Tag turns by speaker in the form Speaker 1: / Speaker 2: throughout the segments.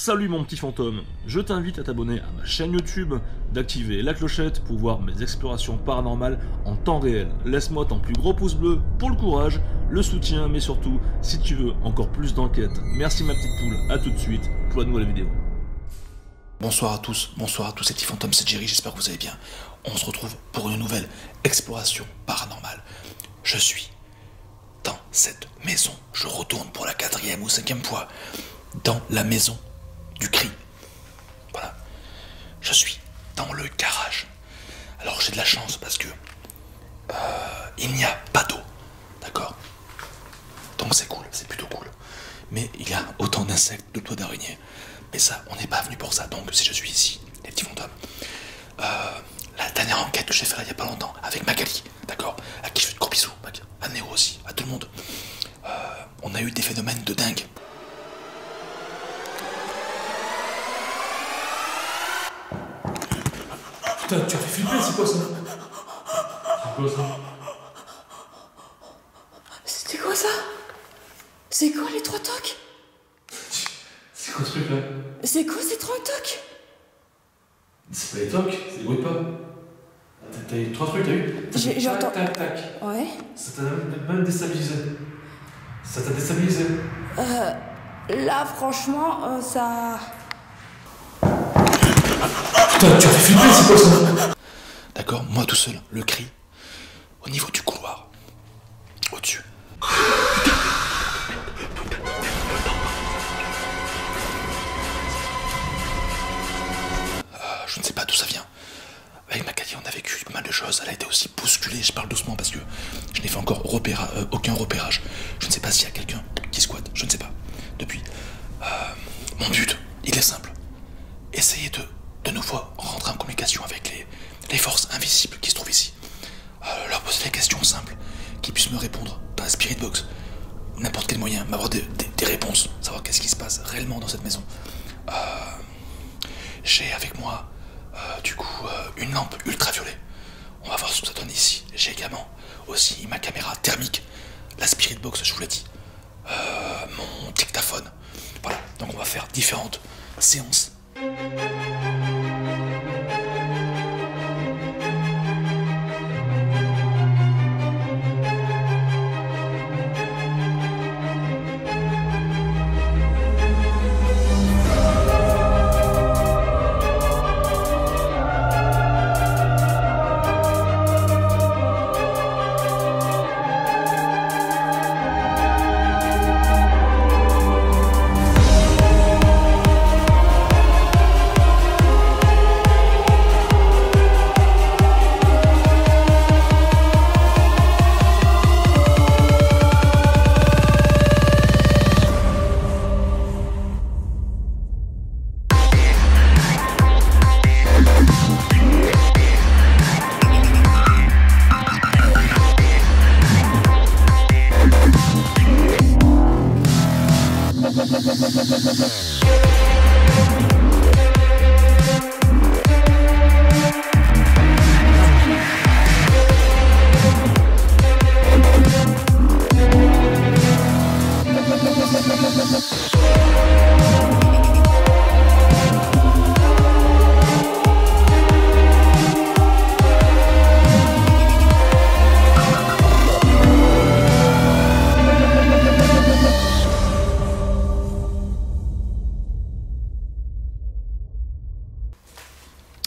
Speaker 1: Salut mon petit fantôme, je t'invite à t'abonner à ma chaîne YouTube, d'activer la clochette pour voir mes explorations paranormales en temps réel. Laisse-moi ton plus gros pouce bleu pour le courage, le soutien, mais surtout, si tu veux encore plus d'enquêtes. Merci ma petite poule, à tout de suite pour la nouvelle vidéo.
Speaker 2: Bonsoir à tous, c'est Petit Fantôme, c'est Jerry, j'espère que vous allez bien. On se retrouve pour une nouvelle exploration paranormale. Je suis dans cette maison, je retourne pour la 4e ou 5e fois, dans la maison du cri. Voilà, je suis dans le garage. Alors j'ai de la chance parce que il n'y a pas d'eau, d'accord? Donc c'est cool, c'est plutôt cool. Mais il y a autant d'insectes, de toits d'araignées. Mais ça, on n'est pas venu pour ça. Donc si je suis ici, les petits fantômes, la dernière enquête que j'ai faite il n'y a pas longtemps avec Magali, d'accord, à qui je fais de gros bisous, à Néo aussi, à tout le monde, on a eu des phénomènes de dingue.
Speaker 3: Putain, tu as fait flipper, c'est quoi ça? C'est quoi ça?
Speaker 4: C'était quoi ça? C'est quoi les 3 tocs?
Speaker 3: C'est quoi ce truc là?
Speaker 4: C'est quoi ces 3 tocs?
Speaker 3: C'est pas les tocs, c'est des bruits de pas. T'as eu 3 trucs, t'as eu?
Speaker 4: J'entends.
Speaker 3: Tac, tac.
Speaker 4: Ouais.
Speaker 3: Ça t'a même déstabilisé. Ça t'a déstabilisé.
Speaker 4: Là, franchement, ça.
Speaker 3: Putain, tu as fait flipper, c'est quoi ça?
Speaker 2: D'accord, moi tout seul, le cri, au niveau du couloir, au-dessus. Je ne sais pas d'où ça vient. Avec Magali, on a vécu pas mal de choses. Elle a été aussi bousculée. Je parle doucement parce que je n'ai fait encore aucun repérage. Je ne sais pas s'il y a quelqu'un qui squatte. Je ne sais pas. Depuis. Mon but, il est simple. Essayer de nouveau rentrer en communication avec les forces invisibles qui se trouvent ici. Leur poser des questions simples, qui puissent me répondre par la Spirit Box. N'importe quel moyen, m'avoir des réponses. Savoir qu'est-ce qui se passe réellement dans cette maison. J'ai avec moi du coup une lampe ultraviolet. On va voir ce que ça donne ici. J'ai également aussi ma caméra thermique, la Spirit Box, je vous l'ai dit, mon dictaphone. Voilà, donc on va faire différentes séances.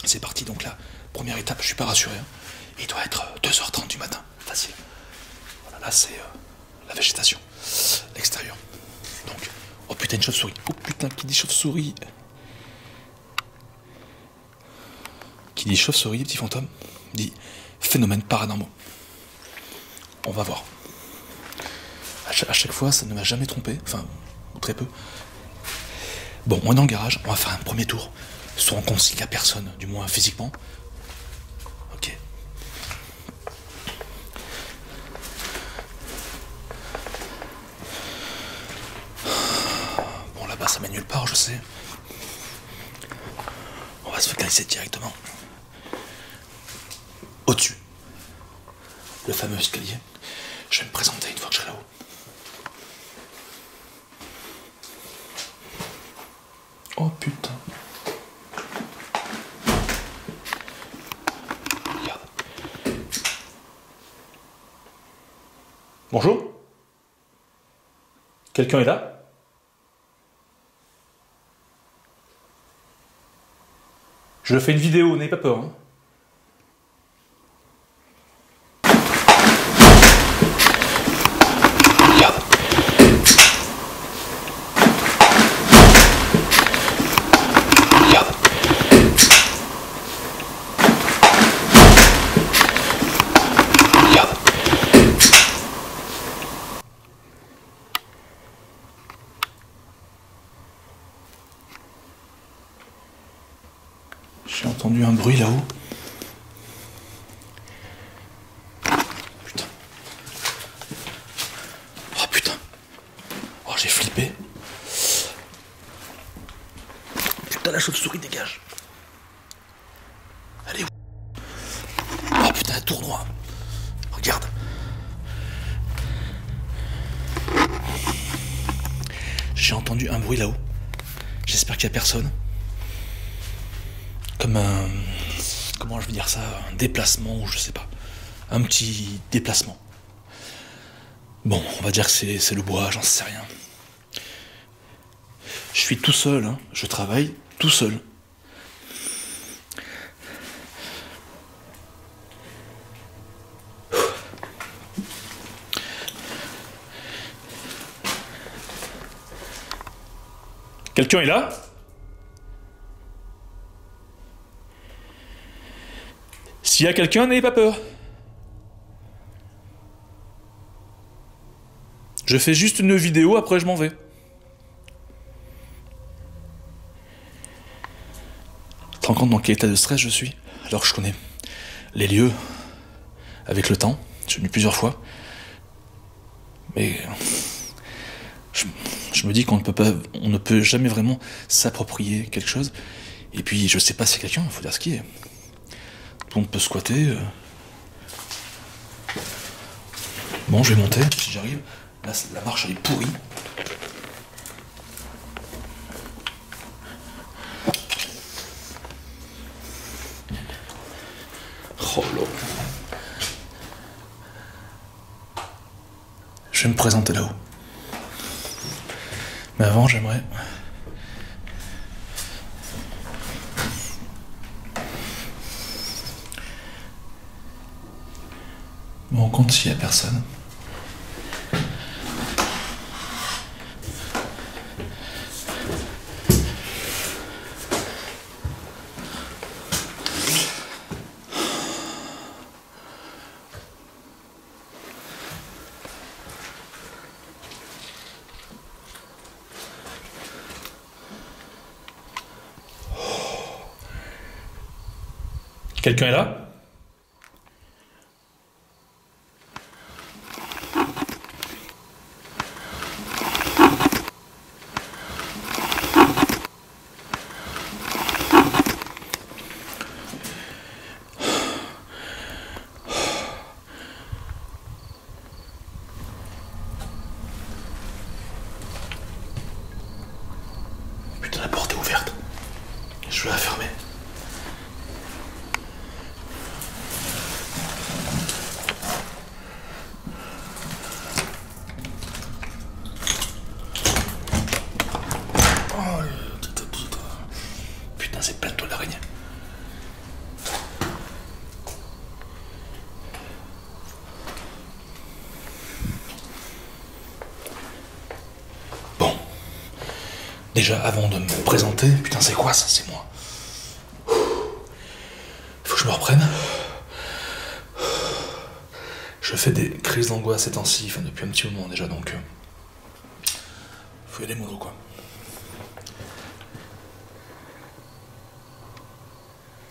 Speaker 2: C'est parti, donc là, première étape, je suis pas rassuré. Hein. Il doit être 2h30 du matin, facile. Voilà, là c'est la végétation, l'extérieur. Donc, oh putain, une chauve-souris. Oh putain, qui dit chauve-souris? Qui dit chauve-souris, petit fantôme, dit phénomène paranormaux. On va voir. À chaque fois, ça ne m'a jamais trompé, enfin, ou très peu. Bon, on est dans le garage, on va faire un premier tour. Se rend compte s'il n'y a personne, du moins physiquement. Ok. Bon, là-bas, ça mène nulle part, je sais. On va se focaliser directement au-dessus. Le fameux escalier. Je vais me présenter une fois que je serai là-haut. Oh Bonjour? Quelqu'un est là? Je fais une vidéo, n'ayez pas peur. Hein. Regarde. Regarde. Regarde. J'ai entendu un bruit là-haut. Putain. Oh putain. Oh, j'ai flippé. Putain, la chauve-souris dégage. Elle est où? Oh putain, elle tourne droit. Regarde. J'ai entendu un bruit là-haut. J'espère qu'il n'y a personne. Comme un... Comment je veux dire ça? Un déplacement, ou je sais pas. Un petit déplacement. Bon, on va dire que c'est le bois, j'en sais rien. Je suis tout seul, hein. Je travaille tout seul. Quelqu'un est là? S'il y a quelqu'un, n'ayez pas peur. Je fais juste une vidéo, après je m'en vais. Tu te rends compte dans quel état de stress je suis? Alors que je connais les lieux avec le temps. Je suis venu plusieurs fois. Mais je me dis qu'on ne peut jamais vraiment s'approprier quelque chose. Et puis je sais pas si quelqu'un, il faut dire ce qui est. Tout le monde peut squatter. Bon, je vais monter, si j'arrive. Là, la marche, elle est pourrie. Oh là. Je vais me présenter là-haut. Mais avant, j'aimerais... Bon, on compte s'il n'y a personne. Quelqu'un est là? Putain, la porte est ouverte. Je vais la fermer. Putain, c'est plein de toiles d'araignée. Bon. Déjà, avant de me présenter, putain, c'est quoi ça? C'est moi. Faut que je me reprenne. Je fais des crises d'angoisse ces temps-ci, enfin depuis un petit moment déjà, donc... faut y aller mollo, quoi.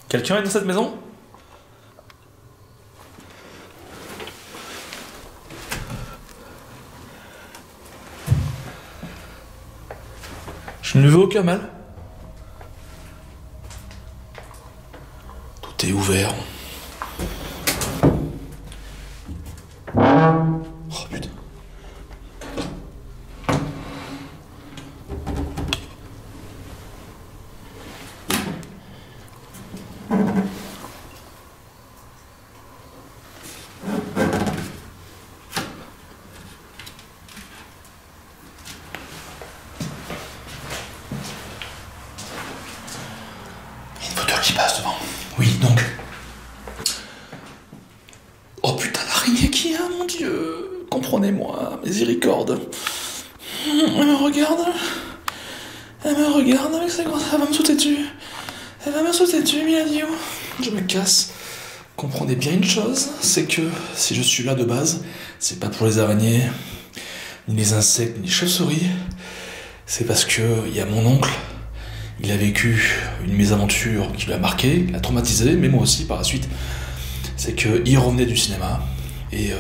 Speaker 2: Quelqu'un est dans cette maison? Je ne veux aucun mal. Tout est ouvert. Oh putain. comprenez-moi, miséricorde. Elle me regarde avec ses grands... Elle va me sauter dessus. Miladio. Je me casse. Comprenez bien une chose, c'est que si je suis là de base, c'est pas pour les araignées, ni les insectes, ni les chauves-souris. C'est parce que il y a mon oncle, il a vécu une mésaventure qui l'a marqué, qui l'a traumatisé, mais moi aussi par la suite. C'est qu'il revenait du cinéma, et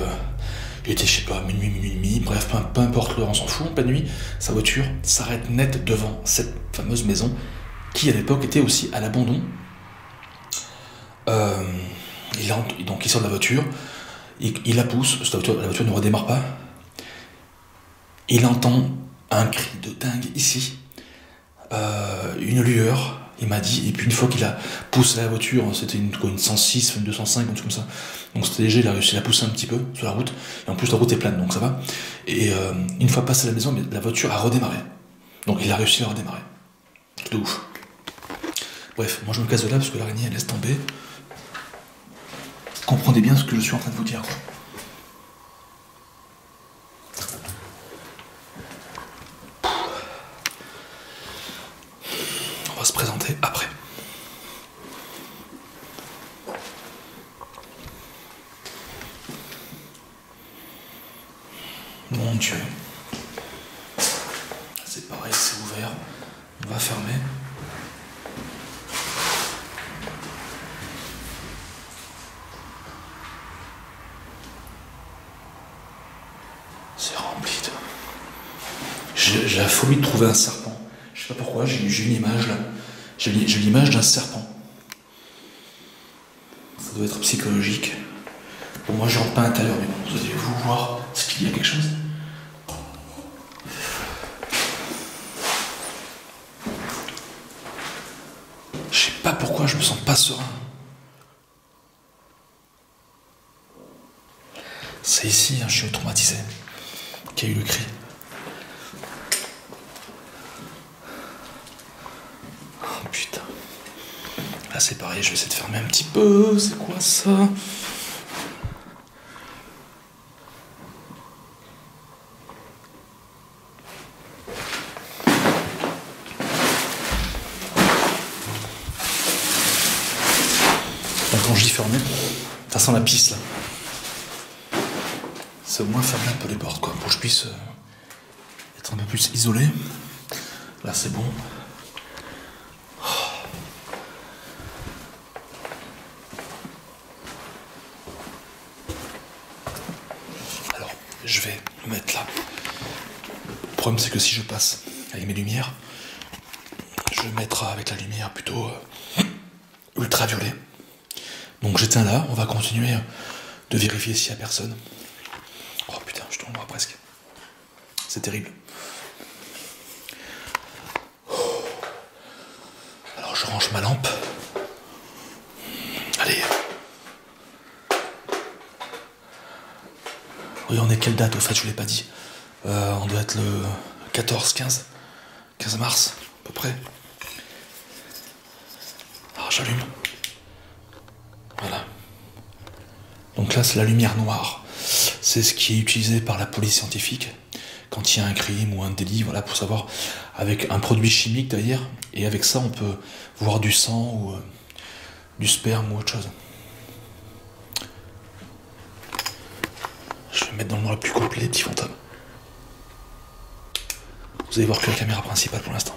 Speaker 2: il était, je sais pas, minuit et demi, bref, peu importe l'heure, on s'en fout, en pleine nuit, sa voiture s'arrête net devant cette fameuse maison, qui à l'époque était aussi à l'abandon. Donc il sort de la voiture, il la pousse, parce que la voiture ne redémarre pas. Il entend un cri de dingue ici, une lueur, il m'a dit, et puis une fois qu'il a poussé la voiture, c'était une 106, une 205, un truc comme ça, donc c'était léger, il a réussi à la pousser un petit peu sur la route, et en plus la route est plane, donc ça va, et une fois passé à la maison, la voiture a redémarré, donc il a réussi à redémarrer, truc de ouf. Bref, moi je me casse de là parce que l'araignée elle laisse tomber. Comprenez bien ce que je suis en train de vous dire, quoi. On va se présenter après. Mon Dieu. C'est pareil, c'est ouvert. On va fermer. C'est rempli de... J'ai la phobie de trouver un serpent. Je sais pas pourquoi, j'ai une image là. J'ai l'image d'un serpent. Ça doit être psychologique. Bon, moi je rentre pas à l'intérieur, mais bon, vous allez vous voir. Est-ce qu'il y a quelque chose? Je sais pas pourquoi je me sens pas serein. C'est ici un chiot traumatisé qui a eu le cri. Oh putain. Là c'est pareil, je vais essayer de fermer un petit peu. C'est quoi ça? Donc quand je dis fermer, ça sent la pisse là. C'est au moins fermer un peu les portes, quoi, pour que je puisse être un peu plus isolé. Là, c'est bon. Alors, je vais me mettre là. Le problème, c'est que si je passe avec mes lumières, je vais mettre avec la lumière plutôt ultraviolet. Donc, j'éteins là. On va continuer de vérifier s'il n'y a personne. Oh putain, je tombe moi presque. C'est terrible. Alors je range ma lampe. Allez. Oui, on est quelle date au fait, je vous l'ai pas dit. On doit être le 14, 15 mars, à peu près. Alors j'allume. Voilà. Donc là c'est la lumière noire. C'est ce qui est utilisé par la police scientifique quand il y a un crime ou un délit, voilà, pour savoir, avec un produit chimique d'ailleurs, et avec ça on peut voir du sang ou du sperme ou autre chose. Je vais mettre dans le noir le plus complet les petits fantômes. Vous allez voir que la caméra principale pour l'instant.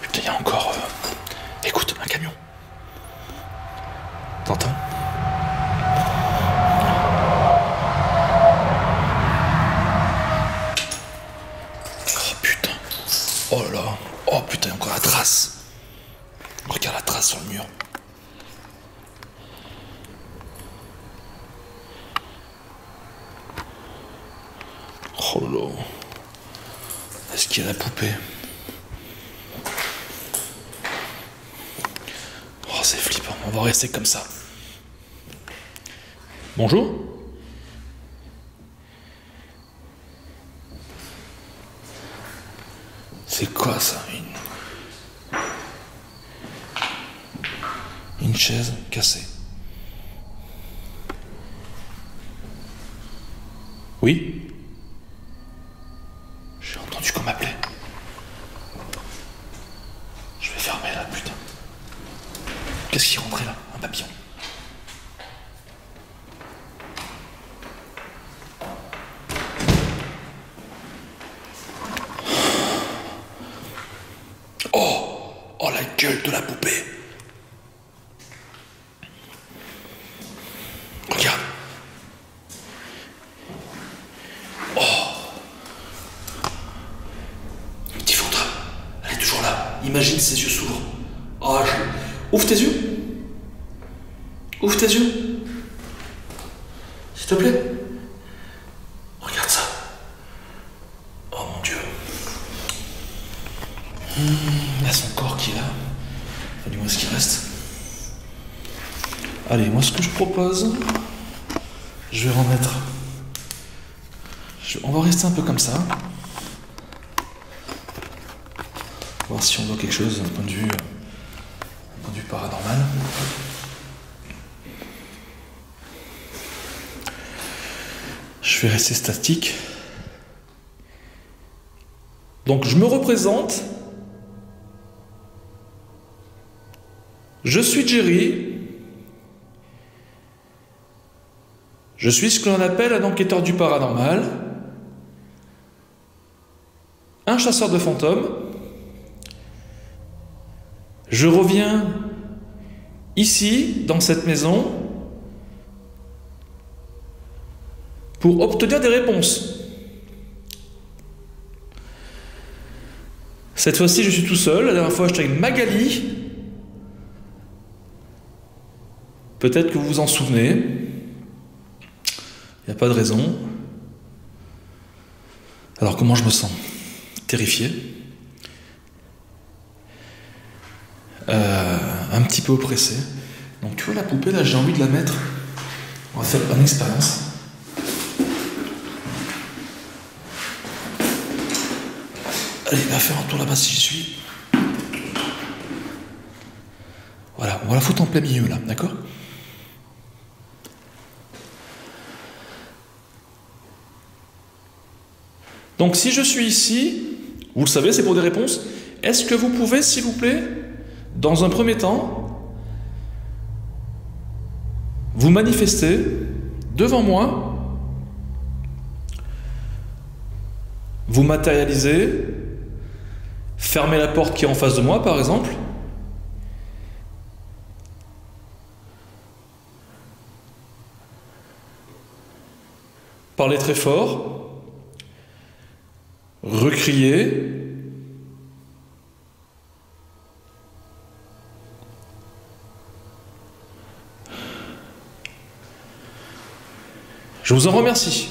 Speaker 2: Putain, il y a encore... Écoute, un camion. T'entends? Oh putain. Oh là là. Oh putain, encore la trace. Regarde la trace sur le mur. Oh là là. Est-ce qu'il y a la poupée? Oh, c'est flippant. On va rester comme ça. Bonjour. C'est quoi ça? Une chaise cassée. Oui? J'ai entendu qu'on m'appelait. Je vais fermer là, putain. Qu'est-ce qui est rentré là? Un papillon. Oh la gueule de la poupée. Regarde. Oh. Petit fantôme. Elle est toujours là. Imagine ses yeux s'ouvrent. Oh, ouvre tes yeux. Ouvre tes yeux. S'il te plaît. Regarde ça. Oh mon Dieu. Il y a son corps qui est là. Enfin, du moins ce qui reste. Allez, moi ce que je propose, je vais remettre. On va rester un peu comme ça. Voir si on voit quelque chose d'un point de vue paranormal. Je vais rester statique. Donc je me représente. Je suis Jerry. Je suis ce que l'on appelle un enquêteur du paranormal. Un chasseur de fantômes. Je reviens ici, dans cette maison, pour obtenir des réponses. Cette fois-ci, je suis tout seul. La dernière fois, j'étais avec Magali. Peut-être que vous vous en souvenez. Il n'y a pas de raison. Alors, comment je me sens? Terrifié. Un petit peu oppressé. Donc, tu vois la poupée, là, j'ai envie de la mettre. On va faire une expérience. Allez, on va faire un tour là-bas si j'y suis. Voilà, on va la foutre en plein milieu, là, d'accord? Donc si je suis ici, vous le savez, c'est pour des réponses. Est-ce que vous pouvez, s'il vous plaît, dans un premier temps, vous manifester devant moi, vous matérialiser, fermer la porte qui est en face de moi, par exemple, parler très fort, recrier, je vous en remercie.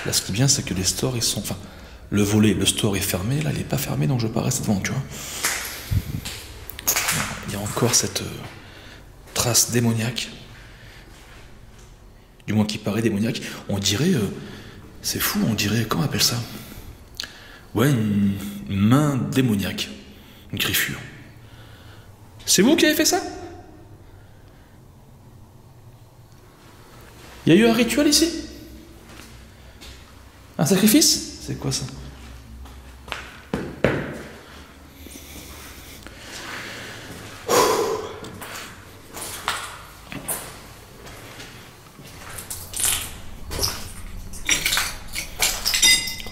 Speaker 2: Là, ce qui est bien, c'est que les stores, ils sont... Enfin, le volet, le store est fermé. Là, il n'est pas fermé, donc je peux rester devant, tu vois. Il y a encore cette trace démoniaque. Du moins qui paraît démoniaque. On dirait... c'est fou, on dirait... Comment on appelle ça? Ouais, une main démoniaque. Une griffure. C'est vous qui avez fait ça? Il y a eu un rituel ici? Un sacrifice? C'est quoi ça?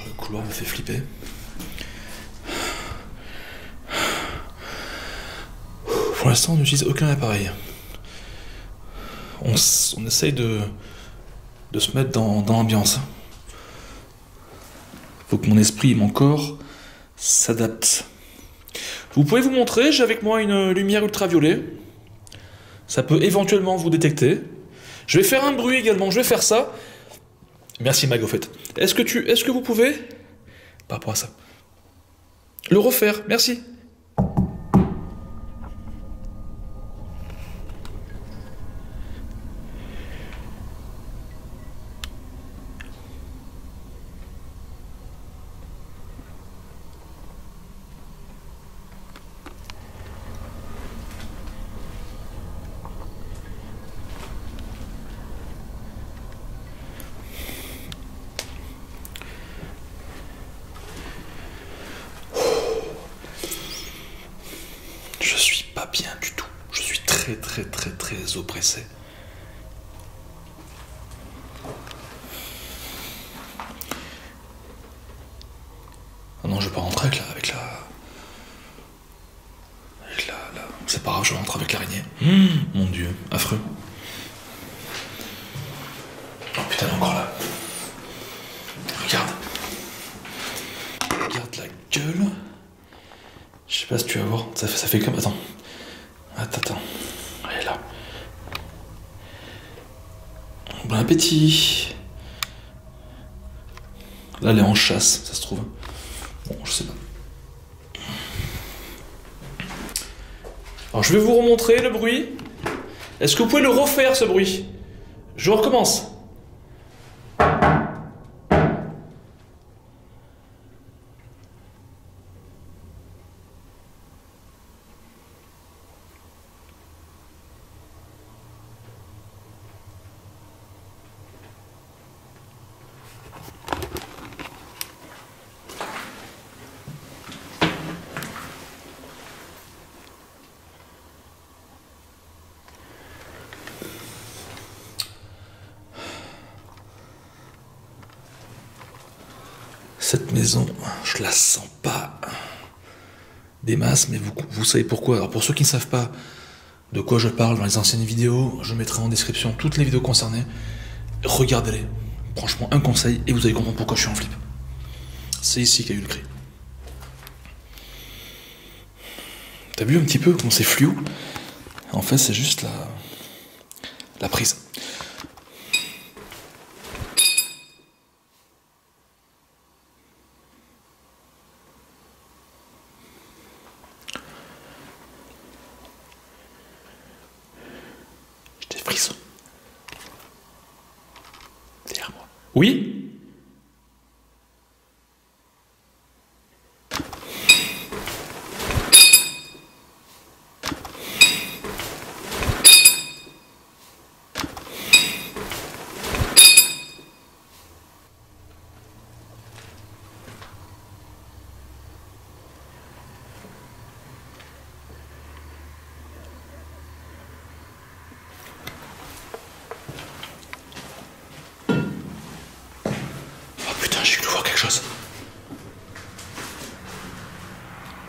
Speaker 2: Le couloir me fait flipper. Pour l'instant, on n'utilise aucun appareil. On essaye de se mettre dans l'ambiance. Faut que mon esprit et mon corps s'adaptent. Vous pouvez vous montrer, j'ai avec moi une lumière ultraviolet. Ça peut éventuellement vous détecter. Je vais faire un bruit également, je vais faire ça. Merci Mag, au fait. Est-ce que vous pouvez, par rapport à ça, le refaire? Merci. Je suis pas bien du tout. Je suis très oppressé. Ah non, je vais pas rentrer avec la... C'est pas grave, je vais rentrer avec l'araignée. Mon Dieu, affreux. Oh putain, elle est encore là. Regarde. Regarde la gueule. Je sais pas si tu vas voir. Ça fait comme... Attends. Attends. Elle est là. Bon appétit. Là, elle est en chasse, ça se trouve. Bon, je sais pas. Alors, je vais vous remontrer le bruit. Est-ce que vous pouvez le refaire, ce bruit? Je recommence. Cette maison, je la sens pas des masses, mais vous savez pourquoi. Alors pour ceux qui ne savent pas de quoi je parle dans les anciennes vidéos, je mettrai en description toutes les vidéos concernées. Regardez-les. Franchement, un conseil, et vous allez comprendre pourquoi je suis en flip. C'est ici qu'il y a eu le cri. T'as vu un petit peu comment c'est fluo? En fait, c'est juste la prise. J'ai des frissons. Derrière moi. Oui? J'ai cru voir quelque chose.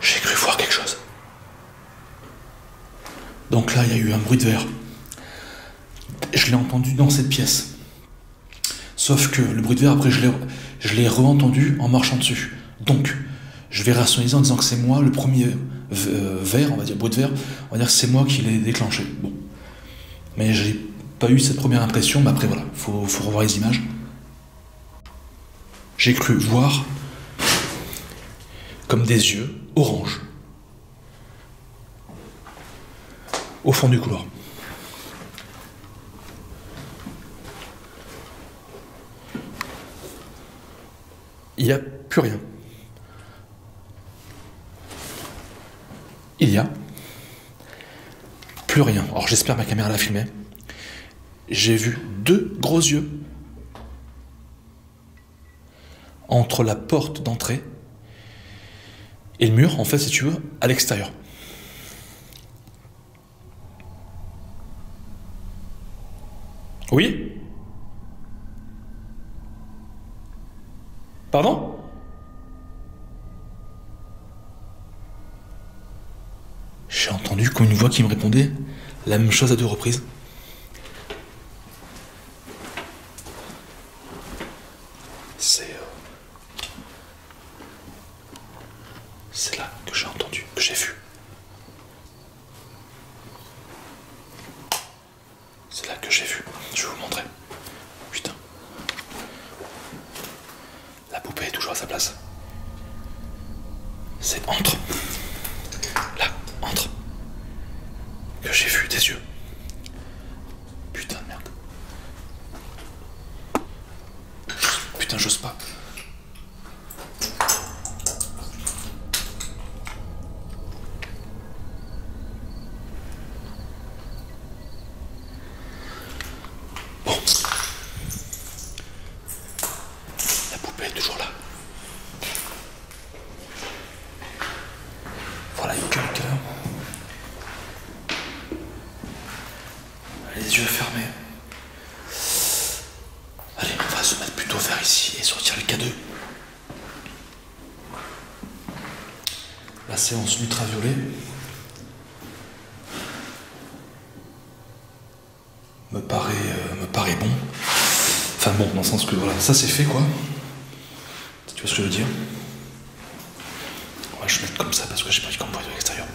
Speaker 2: J'ai cru voir quelque chose. Donc là, il y a eu un bruit de verre. Je l'ai entendu dans cette pièce. Sauf que le bruit de verre, après, je l'ai re-entendu en marchant dessus. Donc, je vais rationaliser en disant que c'est moi, le premier verre, on va dire, bruit de verre, on va dire que c'est moi qui l'ai déclenché. Bon. Mais j'ai pas eu cette première impression, mais après, voilà, faut revoir les images. J'ai cru voir comme des yeux orange au fond du couloir. Il n'y a plus rien. Il y a plus rien. Alors j'espère que ma caméra l'a filmé. J'ai vu deux gros yeux entre la porte d'entrée et le mur, en fait, si tu veux, à l'extérieur. Oui? Pardon? J'ai entendu comme une voix qui me répondait la même chose à 2 reprises. C'est là que j'ai entendu, que j'ai vu. C'est là que j'ai vu. Je vais vous montrer. Putain. La poupée est toujours à sa place. C'est entre. Là, entre. Que j'ai vu des yeux. Putain de merde. Putain, j'ose pas. Elle est toujours là. Voilà, il est quelle heure ? la séance ultraviolet me paraît bon. Enfin bon, dans le sens que voilà, ça c'est fait quoi. Tu vois ce que je veux dire? Ouais, je vais mettre comme ça parce que j'ai pas du bruit de l'extérieur.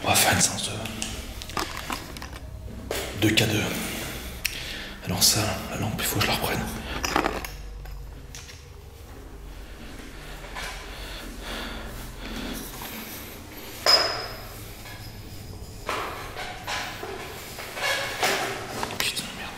Speaker 2: On va faire une séance de K2. Alors ça, la lampe, il faut que je la reprenne. Putain, merde.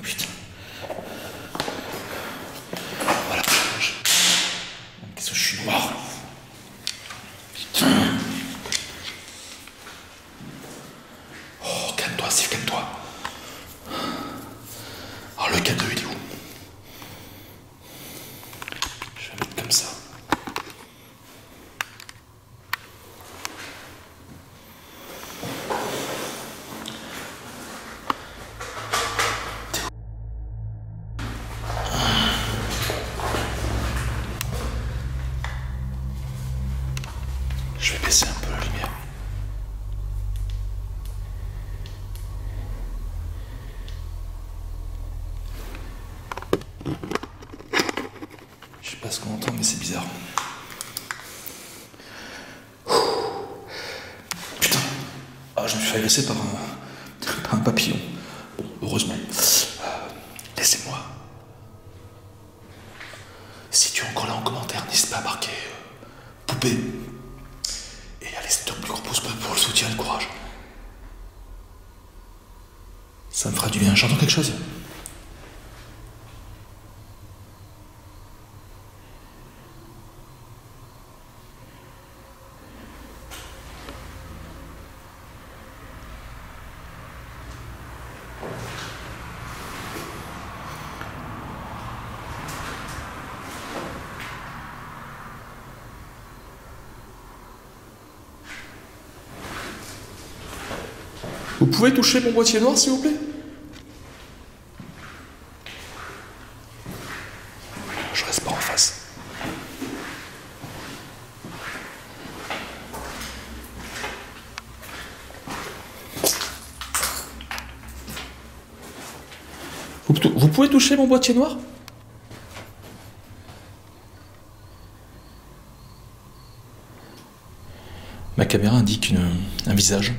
Speaker 2: Putain. Voilà. Qu'est-ce que je suis noir. Putain. Oh, calme-toi, Steve, calme-toi. Alors le K2, il est où? Je vais mettre comme ça. Je vais baisser un peu la lumière. Je sais pas ce qu'on entend, mais c'est bizarre. Putain. Ah, je me suis fait agresser par un papillon. Bon, heureusement. Laissez-moi. Si tu es encore là en commentaire, n'hésite pas à marquer poupée. Et à laisser ton plus gros pouce bleu pour le soutien et le courage. Ça me fera du bien. J'entends quelque chose? Vous pouvez toucher mon boîtier noir, s'il vous plaît? Je reste pas en face. Vous pouvez toucher mon boîtier noir? Ma caméra indique un visage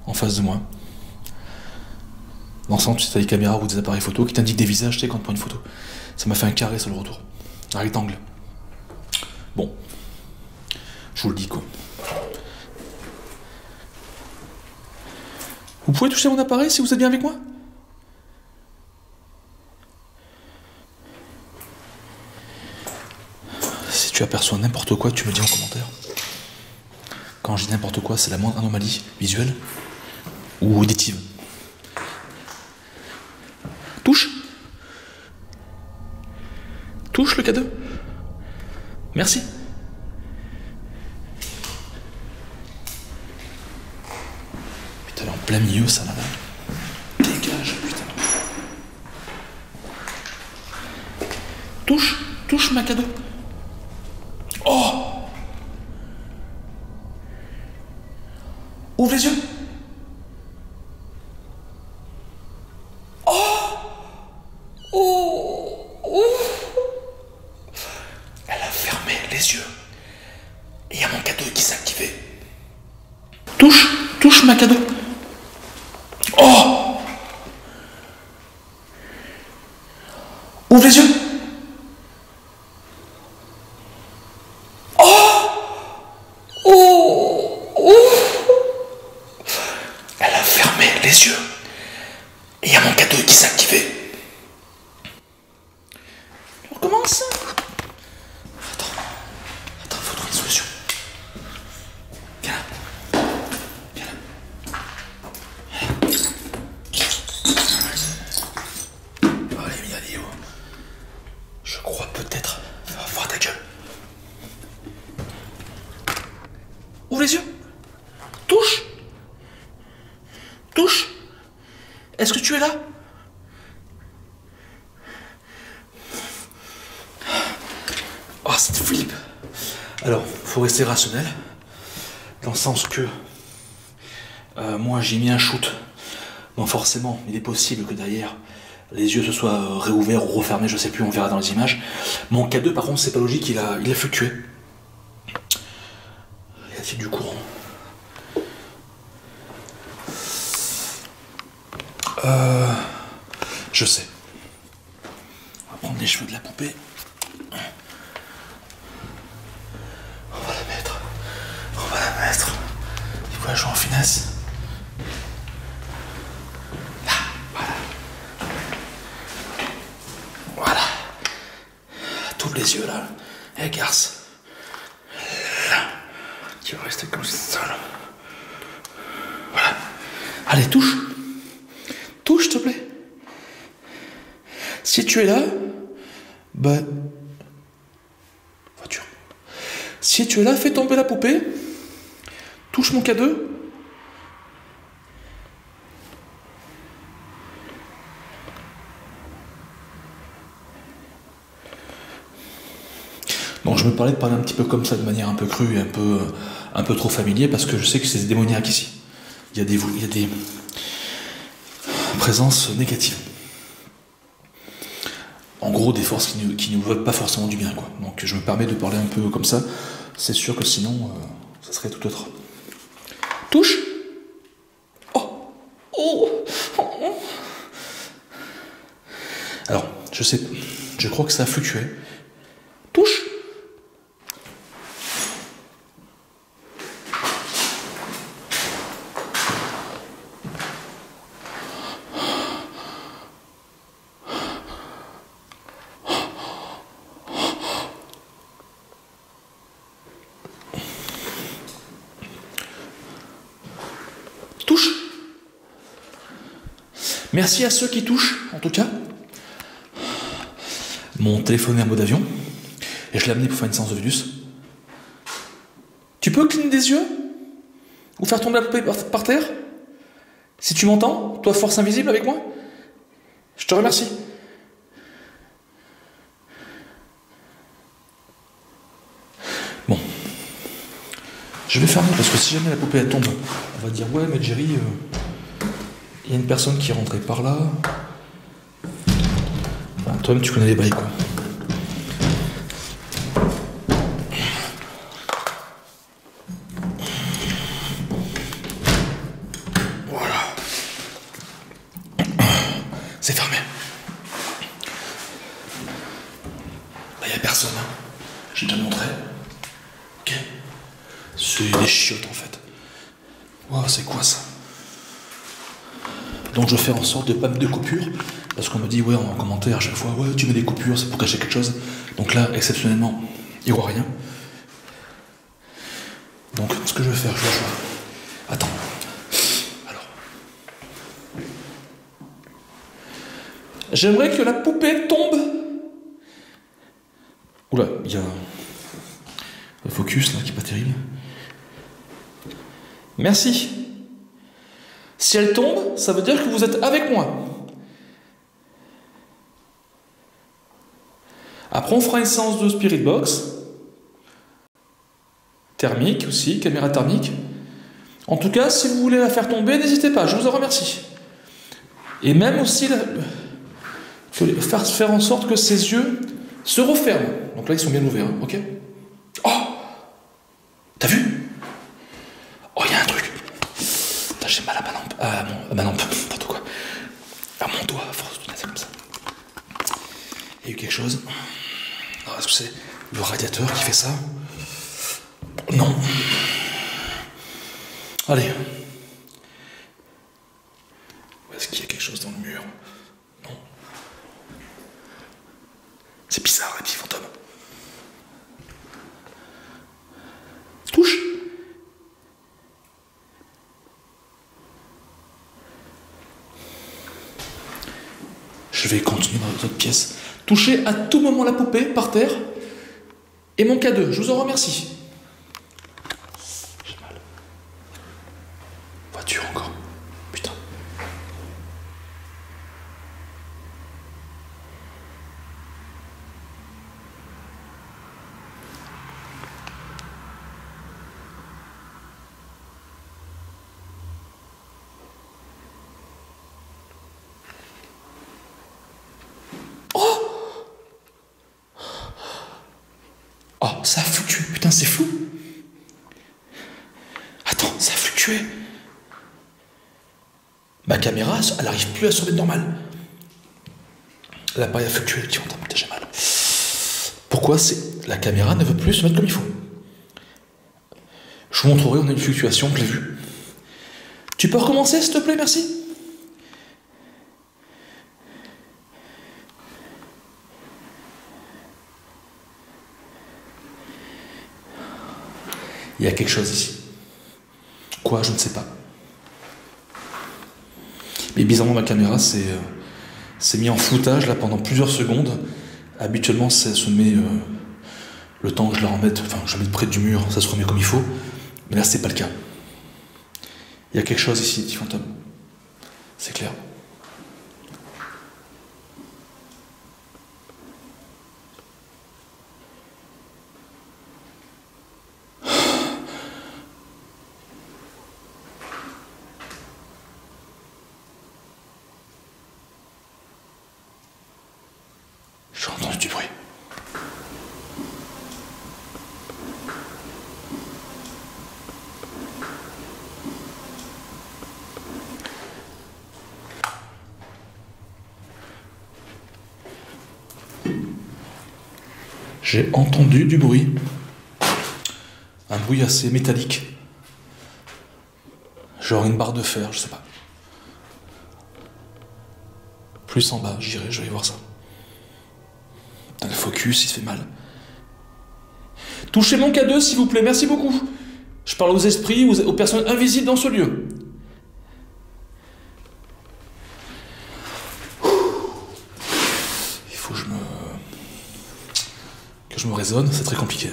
Speaker 2: en face de moi. Dans le sens, tu sais, t'as des caméras ou des appareils photo qui t'indiquent des visages, tu sais, quand tu prends une photo. Ça m'a fait un carré sur le retour. Un rectangle. Bon. Je vous le dis, quoi. Vous pouvez toucher mon appareil si vous êtes bien avec moi? Si tu aperçois n'importe quoi, tu me dis en commentaire. Quand je dis n'importe quoi, c'est la moindre anomalie visuelle ou auditive. Touche. Touche le K2. Merci. Putain, elle est en plein milieu, ça, là. Dégage, putain. Touche. Touche ma K2. Oh! Ouvre les yeux. Elle a fermé les yeux. Et il y a mon cadeau qui s'est activé. Touche ma cadeau. Oh! Ouvre les yeux. Elle a fermé les yeux. Et il y a mon cadeau qui s'est activé. On recommence. Attends, faut trouver une solution. Viens là. Viens là. Allez, Miladéo. Je crois peut-être. Va voir ta gueule. Ouvre les yeux. Touche. Est-ce que tu es là? Oh, cette flip. Alors, faut rester rationnel. Dans le sens que moi j'ai mis un shoot. Donc forcément, il est possible que derrière les yeux se soient réouverts ou refermés, je sais plus, on verra dans les images. Mon K2 par contre c'est pas logique, il a fluctué. Y a-t-il du courant? Je sais. On va prendre les cheveux de la poupée. On va la mettre. On va la mettre. Il faut la jouer en finesse. Là, voilà. Voilà. T'ouvres les yeux là. Et garce. Là. Tu vas rester comme ça là. Voilà. Allez, touche. Touche, s'il te plaît. Si tu es là, bah... voiture. Si tu es là, fais tomber la poupée. Touche mon K2. Donc je me parlais de parler un petit peu comme ça, de manière un peu crue et un peu trop familier, parce que je sais que c'est démoniaque ici. Il y a des présences négatives. En gros, des forces qui ne veulent pas forcément du bien, quoi. Donc je me permets de parler un peu comme ça. C'est sûr que sinon, ça serait tout autre. Touche. Oh. Oh. Oh. Alors, je crois que ça a fluctué. Touche. Touche. Merci à ceux qui touchent, en tout cas. Mon téléphone est en mode avion. Et je l'ai amené pour faire une séance de Vénus. Tu peux cligner des yeux? Ou faire tomber la poupée par terre? Si tu m'entends, toi force invisible avec moi? Je te remercie. Bon. Je vais fermer parce que si jamais la poupée elle tombe, on va dire ouais mais Jerry, il y a une personne qui est rentrée par là. Enfin, toi-même tu connais les bails quoi. Voilà. C'est fermé. Là il n'y a personne. Hein. J'ai déjà montré. Ok. C'est des chiottes en fait. Waouh, c'est quoi ça? Donc je fais en sorte de pas mettre de coupures, parce qu'on me dit ouais en commentaire à chaque fois, ouais tu mets des coupures, c'est pour cacher quelque chose. Donc là, exceptionnellement, il n'y aura rien. Donc ce que je vais faire, je vais jouer. Attends. Alors. J'aimerais que la poupée tombe. Oula, il y a le focus là qui est pas terrible. Merci. Si elle tombe, ça veut dire que vous êtes avec moi. Après, on fera une séance de Spirit Box. Thermique aussi, caméra thermique. En tout cas, si vous voulez la faire tomber, n'hésitez pas, je vous en remercie. Et même aussi, faire en sorte que ses yeux se referment. Donc là, ils sont bien ouverts, hein, ok? Oh! T'as vu? Oh, il y a un truc. J'ai mal à ma lampe. À ma lampe, n'importe quoi. À mon doigt, à force de mettre comme ça. Il y a eu quelque chose. Alors, est-ce que c'est le radiateur qui fait ça? Non. Allez. Est-ce qu'il y a quelque chose dans le mur? Non. C'est bizarre, les petits fantômes. Touche. Je vais continuer dans les autres pièces. Touchez à tout moment la poupée par terre. Et mon K2, je vous en remercie. J'ai mal. Voiture encore. Putain. Oh, ça a fluctué, putain, c'est fou. Attends, ça a fluctué. Ma caméra, elle n'arrive plus à se remettre normale. L'appareil a fluctué, petit fantôme, j'ai mal. Pourquoi la caméra ne veut plus se mettre comme il faut? Je vous montrerai, on a une fluctuation, je l'ai vu. Tu peux recommencer, s'il te plaît, merci? Il y a quelque chose ici. Quoi, je ne sais pas. Mais bizarrement, ma caméra s'est mis en floutage là pendant plusieurs secondes. Habituellement, ça se met le temps que je la remette, enfin, je la mets près du mur, ça se remet comme il faut. Mais là, c'est pas le cas. Il y a quelque chose ici, petit fantôme. C'est clair. J'ai entendu du bruit. J'ai entendu du bruit. Un bruit assez métallique. Genre une barre de fer, je sais pas. Plus en bas, j'irai, je vais voir ça. Putain, le focus, il se fait mal. Touchez mon K2, s'il vous plaît, merci beaucoup. Je parle aux esprits, aux personnes invisibles dans ce lieu. Il faut que je me raisonne, c'est très compliqué.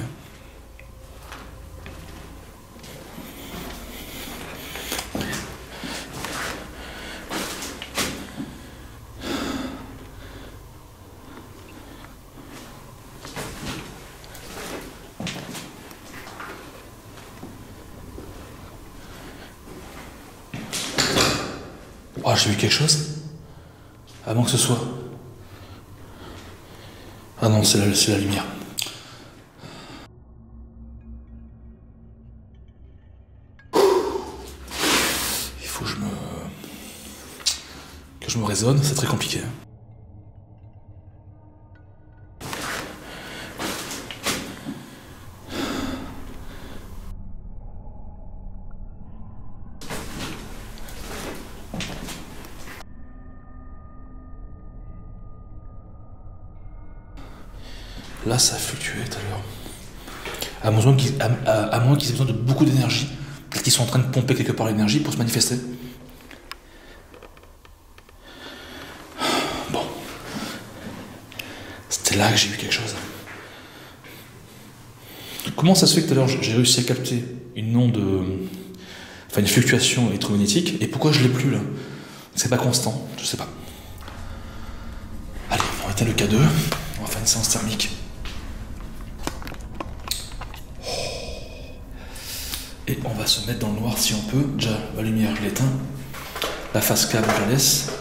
Speaker 2: Oh, j'ai vu quelque chose? Avant que ce soit. Ah non, c'est la lumière. Il faut que je me raisonne, c'est très compliqué. Là, ça a fluctué tout à l'heure. À moins qu'ils aient besoin de beaucoup d'énergie, peut-être qu'ils sont en train de pomper quelque part l'énergie pour se manifester. Bon. C'était là que j'ai eu quelque chose. Comment ça se fait que tout à l'heure j'ai réussi à capter une onde, enfin une fluctuation électromagnétique, et pourquoi je l'ai plus là? C'est pas constant, je sais pas. Allez, on va éteindre le K2, on va faire une séance thermique. Et on va se mettre dans le noir si on peut. Déjà, la lumière, je l'éteins. La face cam, je la laisse.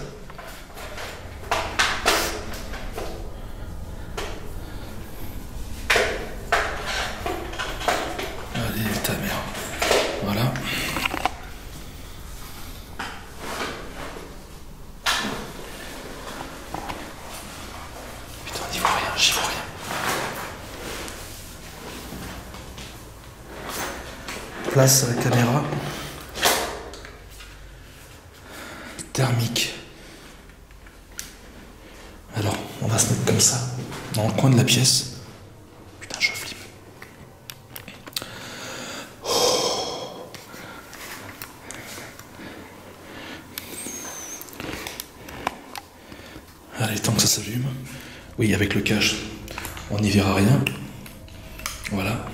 Speaker 2: Allez, ta mère. Voilà. Putain, on n'y voit rien, j'y vois rien. Place à la caméra. Thermique. Alors, on va se mettre comme ça, dans le coin de la pièce. Putain, je flippe. Oh. Allez, tant que ça s'allume. Oui, avec le cache, on n'y verra rien. Voilà.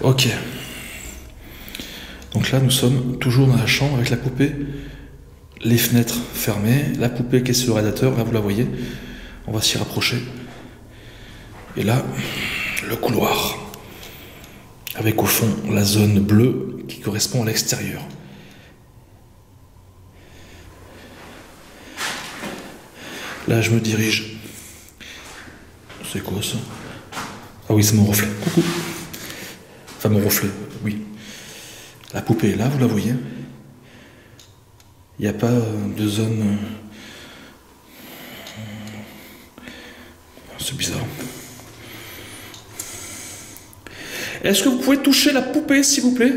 Speaker 2: Ok. Donc là, nous sommes toujours dans la chambre avec la poupée, les fenêtres fermées, la poupée qui est sur le radiateur, là vous la voyez, on va s'y rapprocher. Et là, le couloir, avec au fond la zone bleue qui correspond à l'extérieur. Là, je me dirige. C'est quoi ça? Ah oui, c'est mon reflet. Coucou. Enfin, mon reflet, oui. La poupée est là, vous la voyez. Il n'y a pas de zone... C'est bizarre. Est-ce que vous pouvez toucher la poupée, s'il vous plaît?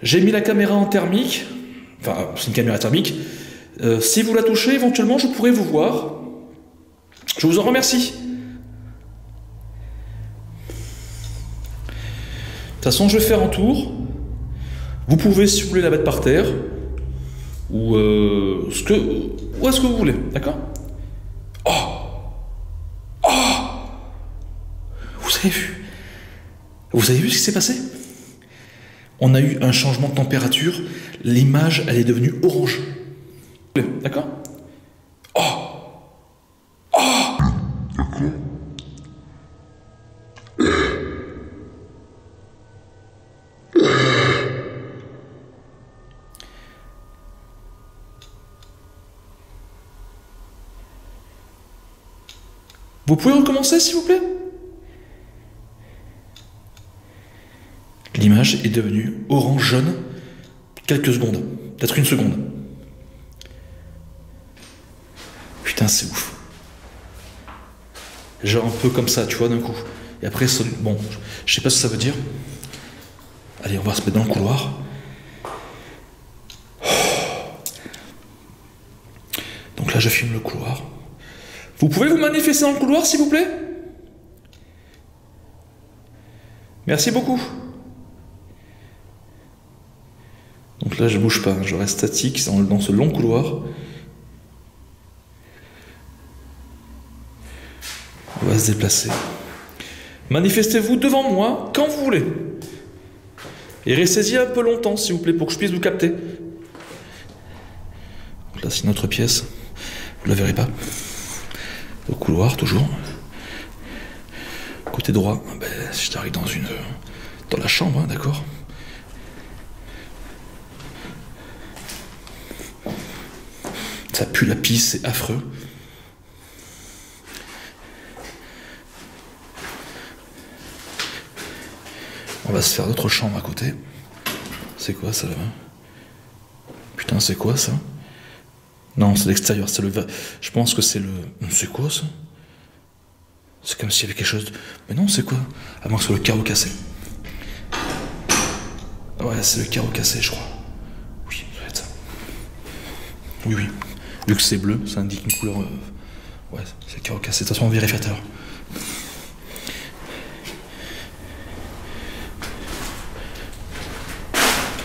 Speaker 2: J'ai mis la caméra en thermique. Enfin, c'est une caméra thermique. Si vous la touchez, éventuellement, je pourrais vous voir. Je vous en remercie. De toute façon, je vais faire un tour. Vous pouvez, si vous voulez, la mettre par terre. Ou où est-ce que vous voulez, d'accord? Oh! Oh! Vous avez vu? Vous avez vu ce qui s'est passé? On a eu un changement de température. L'image, elle est devenue orange. D'accord? Oh! Oh! D'accord. Vous pouvez recommencer, s'il vous plaît? L'image est devenue orange-jaune quelques secondes, peut-être une seconde. Putain, c'est ouf. Genre un peu comme ça, tu vois, d'un coup. Et après, bon, je sais pas ce que ça veut dire. Allez, on va se mettre dans le couloir. Donc là, je filme le couloir. Vous pouvez vous manifester dans le couloir, s'il vous plaît? Merci beaucoup. Donc là, je bouge pas, je reste statique dans ce long couloir. On va se déplacer. Manifestez-vous devant moi quand vous voulez. Et restez-y un peu longtemps, s'il vous plaît, pour que je puisse vous capter. Donc là, c'est une autre pièce. Vous la verrez pas. Au couloir, toujours. Côté droit, ben, si j'arrive dans la chambre, hein, d'accord. Ça pue la pisse, c'est affreux. On va se faire d'autres chambres à côté. C'est quoi ça là-bas? Putain, c'est quoi ça? Non, c'est l'extérieur, c'est le... Je pense que c'est le... C'est quoi ça? C'est comme s'il y avait quelque chose... Mais non, c'est quoi? À moins que ce soit le carreau cassé. Ouais, c'est le carreau cassé, je crois. Oui, ça doit être ça. Oui, oui. Vu que c'est bleu, ça indique une couleur... Ouais, c'est le carreau cassé. De toute façon, vérificateur.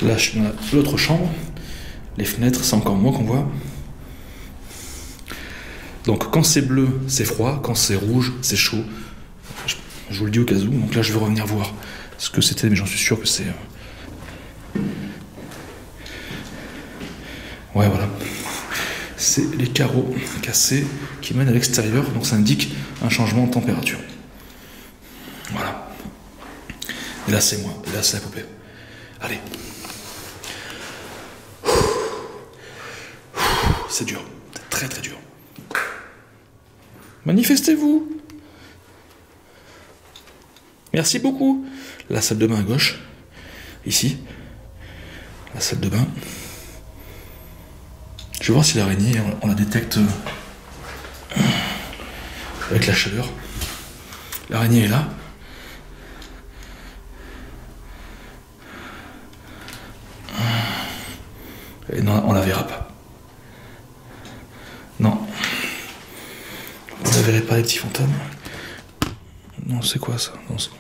Speaker 2: Là, je suis dans l'autre chambre. Les fenêtres, c'est encore moins qu'on voit. Donc, quand c'est bleu, c'est froid. Quand c'est rouge, c'est chaud. Je vous le dis au cas où. Donc là, je vais revenir voir ce que c'était, mais j'en suis sûr que c'est... Ouais, voilà. C'est les carreaux cassés qui mènent à l'extérieur. Donc, ça indique un changement de température. Voilà. Et là, c'est moi. Et là, c'est la poupée. Allez. C'est dur, c'est très très dur. Manifestez-vous. Merci beaucoup. La salle de bain à gauche, ici. La salle de bain. Je vais voir si l'araignée, on la détecte avec la chaleur. L'araignée est là. Et non, on la verra pas. Non. Vous ne verrez pas les petits fantômes. Non, c'est quoi ça? Non, c'est bon.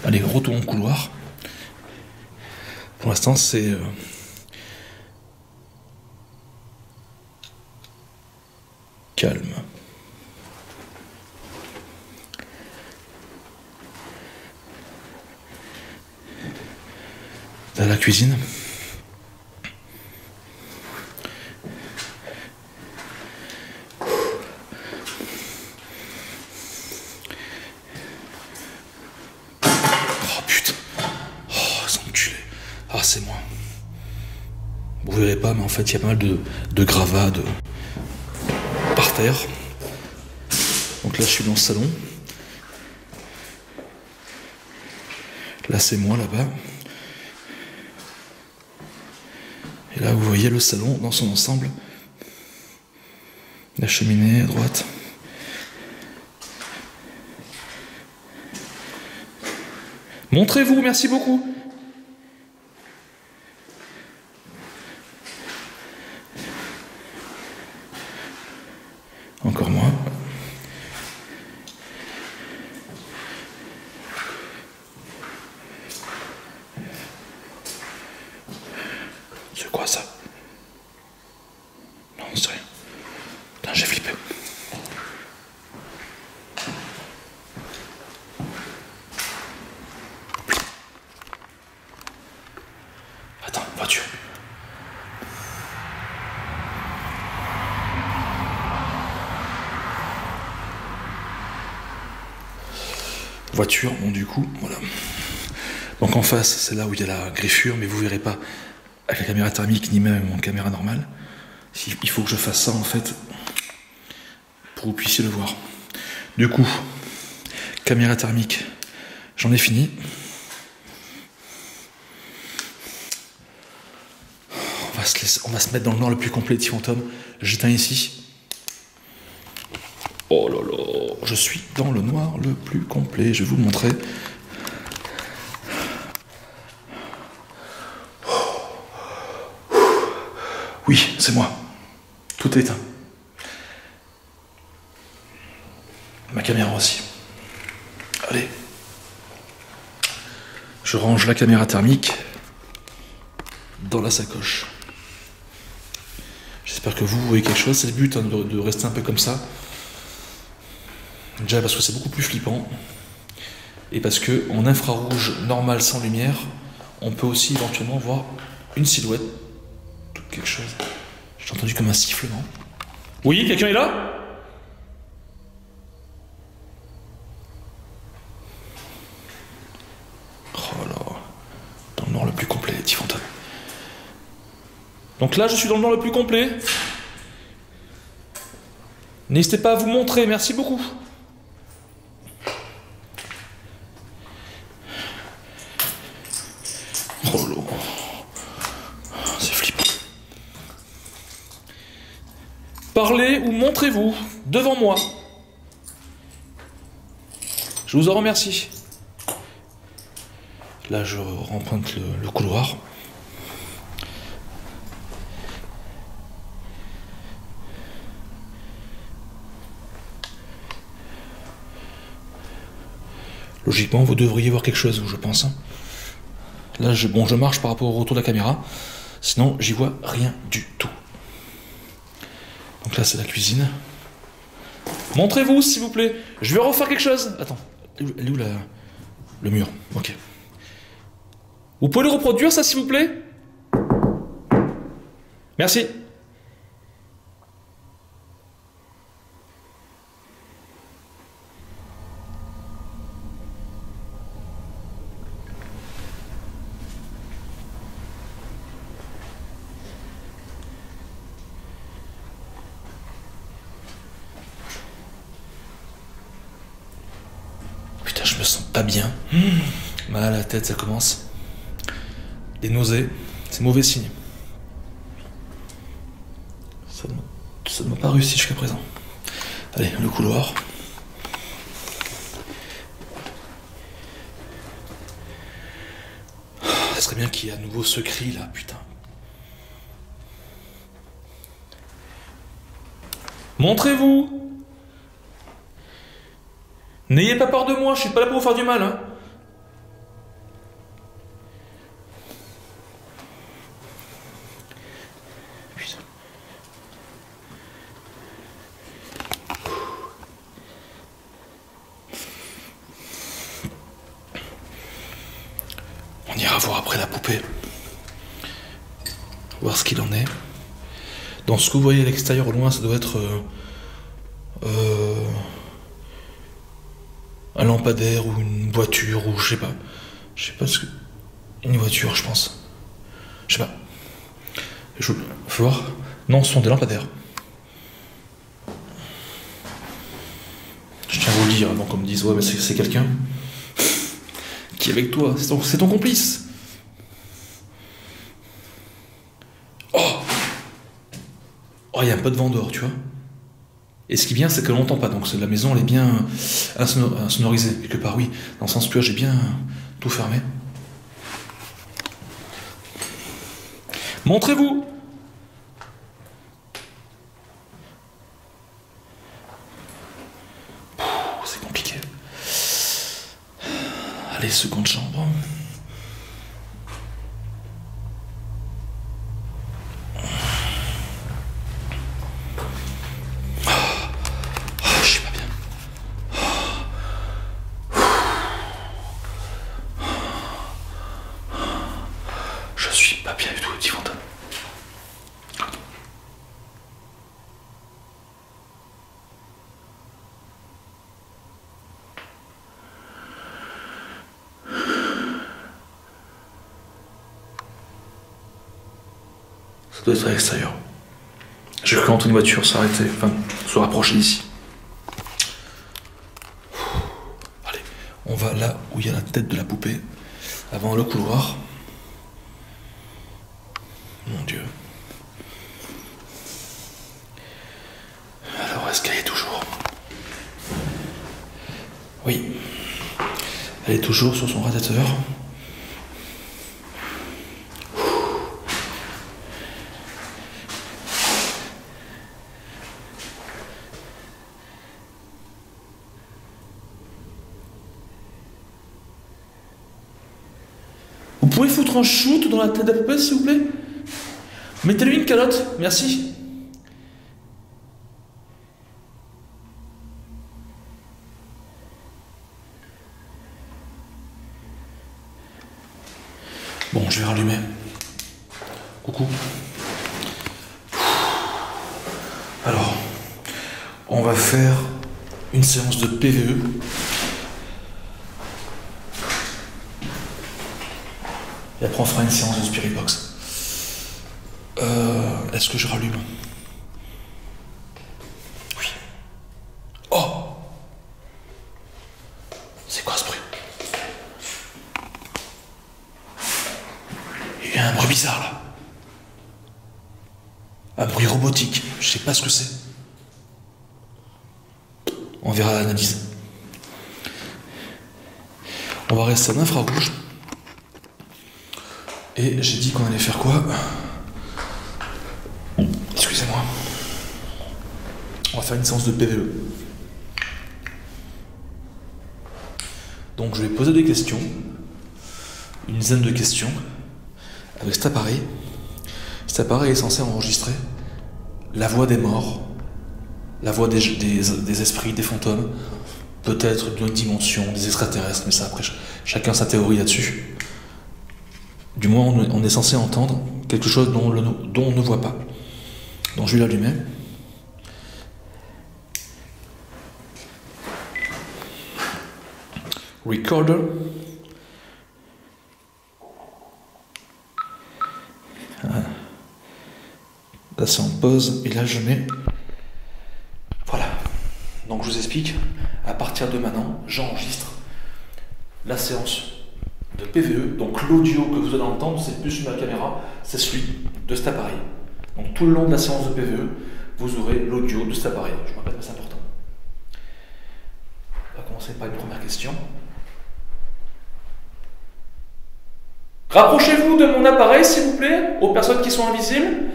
Speaker 2: Allez, retournons au couloir. Pour l'instant, c'est... calme. Dans la cuisine. C'est moi. Vous verrez pas, mais en fait, il y a pas mal de gravats par terre. Donc là, je suis dans le salon. Là, c'est moi, là-bas. Et là, vous voyez le salon dans son ensemble. La cheminée à droite. Montrez-vous, merci beaucoup. Encore moins. C'est quoi ça? Non, c'est rien. Putain, j'ai flippé. Attends, voiture. Voiture, bon du coup, voilà. Donc en face, c'est là où il y a la griffure, mais vous verrez pas avec la caméra thermique ni même en caméra normale. Il faut que je fasse ça en fait pour que vous puissiez le voir. Du coup, caméra thermique, j'en ai fini. On va se mettre dans le noir le plus complet de T-Fantôme. J'éteins ici. Oh là là, je suis dans le noir le plus complet, je vais vous le montrer. Oui, c'est moi. Tout est éteint. Ma caméra aussi. Allez. Je range la caméra thermique dans la sacoche. J'espère que vous voyez quelque chose. C'est le but hein, de rester un peu comme ça. Déjà parce que c'est beaucoup plus flippant. Et parce que en infrarouge normal sans lumière, on peut aussi éventuellement voir une silhouette. Tout quelque chose. J'ai entendu comme un sifflement. Oui, quelqu'un est là? Oh là. Dans le noir le plus complet, petit fantôme. Donc là, je suis dans le noir le plus complet. N'hésitez pas à vous montrer, merci beaucoup. Oh là. C'est flippant. Parlez ou montrez-vous devant moi. Je vous en remercie. Là, je rempointe le couloir. Logiquement, vous devriez voir quelque chose, je pense. Là, je marche par rapport au retour de la caméra. Sinon, j'y vois rien du tout. Donc là, c'est la cuisine. Montrez-vous, s'il vous plaît. Je vais refaire quelque chose. Attends, elle est où le mur? Ok. Vous pouvez le reproduire, ça, s'il vous plaît? Merci. Putain, je me sens pas bien. Mal à la tête, ça commence. Des nausées, c'est mauvais signe. Ça ne m'a pas réussi jusqu'à présent. Allez, le couloir. Ça serait bien qu'il y ait à nouveau ce cri là, putain. Montrez-vous! N'ayez pas peur de moi, je suis pas là pour vous faire du mal, hein. Putain. On ira voir après la poupée. Voir ce qu'il en est. Dans ce que vous voyez à l'extérieur au loin, ça doit être un lampadaire ou une voiture ou je sais pas ce que... Une voiture, je pense. Je sais pas. Faut voir. Non, ce sont des lampadaires. Je tiens à vous le dire avant qu'on me dise ouais mais c'est quelqu'un qui est avec toi, c'est ton complice. Oh, il y a un peu de vent dehors, tu vois. Et ce qui est bien, c'est que l'on n'entend pas, donc la maison, elle est bien insonorisée, quelque part, oui. Dans le sens que j'ai bien tout fermé. Montrez-vous! C'est compliqué. Allez, seconde chambre. Je suis pas bien. Je suis pas bien du tout, petit fantôme. Ça doit être à l'extérieur. J'ai cru entendre une voiture s'arrêter, se rapprocher d'ici. Allez, on va là où il y a la tête de la poupée, avant le couloir. Mon Dieu. Alors, est-ce qu'elle est toujours? Oui. Elle est toujours sur son radiateur. Vous pouvez foutre un shoot dans la tête de la poupée, s'il vous plaît? Mettez-lui une calotte, merci. Bon, je vais rallumer. Coucou. Alors, on va faire une séance de PVE. Et après, on fera une séance de Spirit Box. Est-ce que je rallume? Oui. Oh! C'est quoi ce bruit? Il y a un bruit bizarre là. Un bruit robotique. Je sais pas ce que c'est. On verra l'analyse. On va rester en infrarouge. Et j'ai dit qu'on allait faire quoi? Excusez-moi. On va faire une séance de PVE. Donc je vais poser des questions. Une dizaine de questions. Avec cet appareil. Cet appareil est censé enregistrer la voix des morts, la voix des esprits, des fantômes, peut-être d'une autre dimension, des extraterrestres, mais ça après, chacun sa théorie là-dessus. Du moins, on est censé entendre quelque chose dont on ne voit pas. Donc je vais l'allumer. Recorder. Là c'est en pause et là je mets. Voilà. Donc je vous explique. À partir de maintenant, j'enregistre la séance de PVE. Donc l'audio que vous allez entendre, c'est plus sur ma caméra, c'est celui de cet appareil. Donc tout le long de la séance de PVE, vous aurez l'audio de cet appareil. Je me rappelle, mais c'est important. On va commencer par une première question. Rapprochez-vous de mon appareil, s'il vous plaît, aux personnes qui sont invisibles.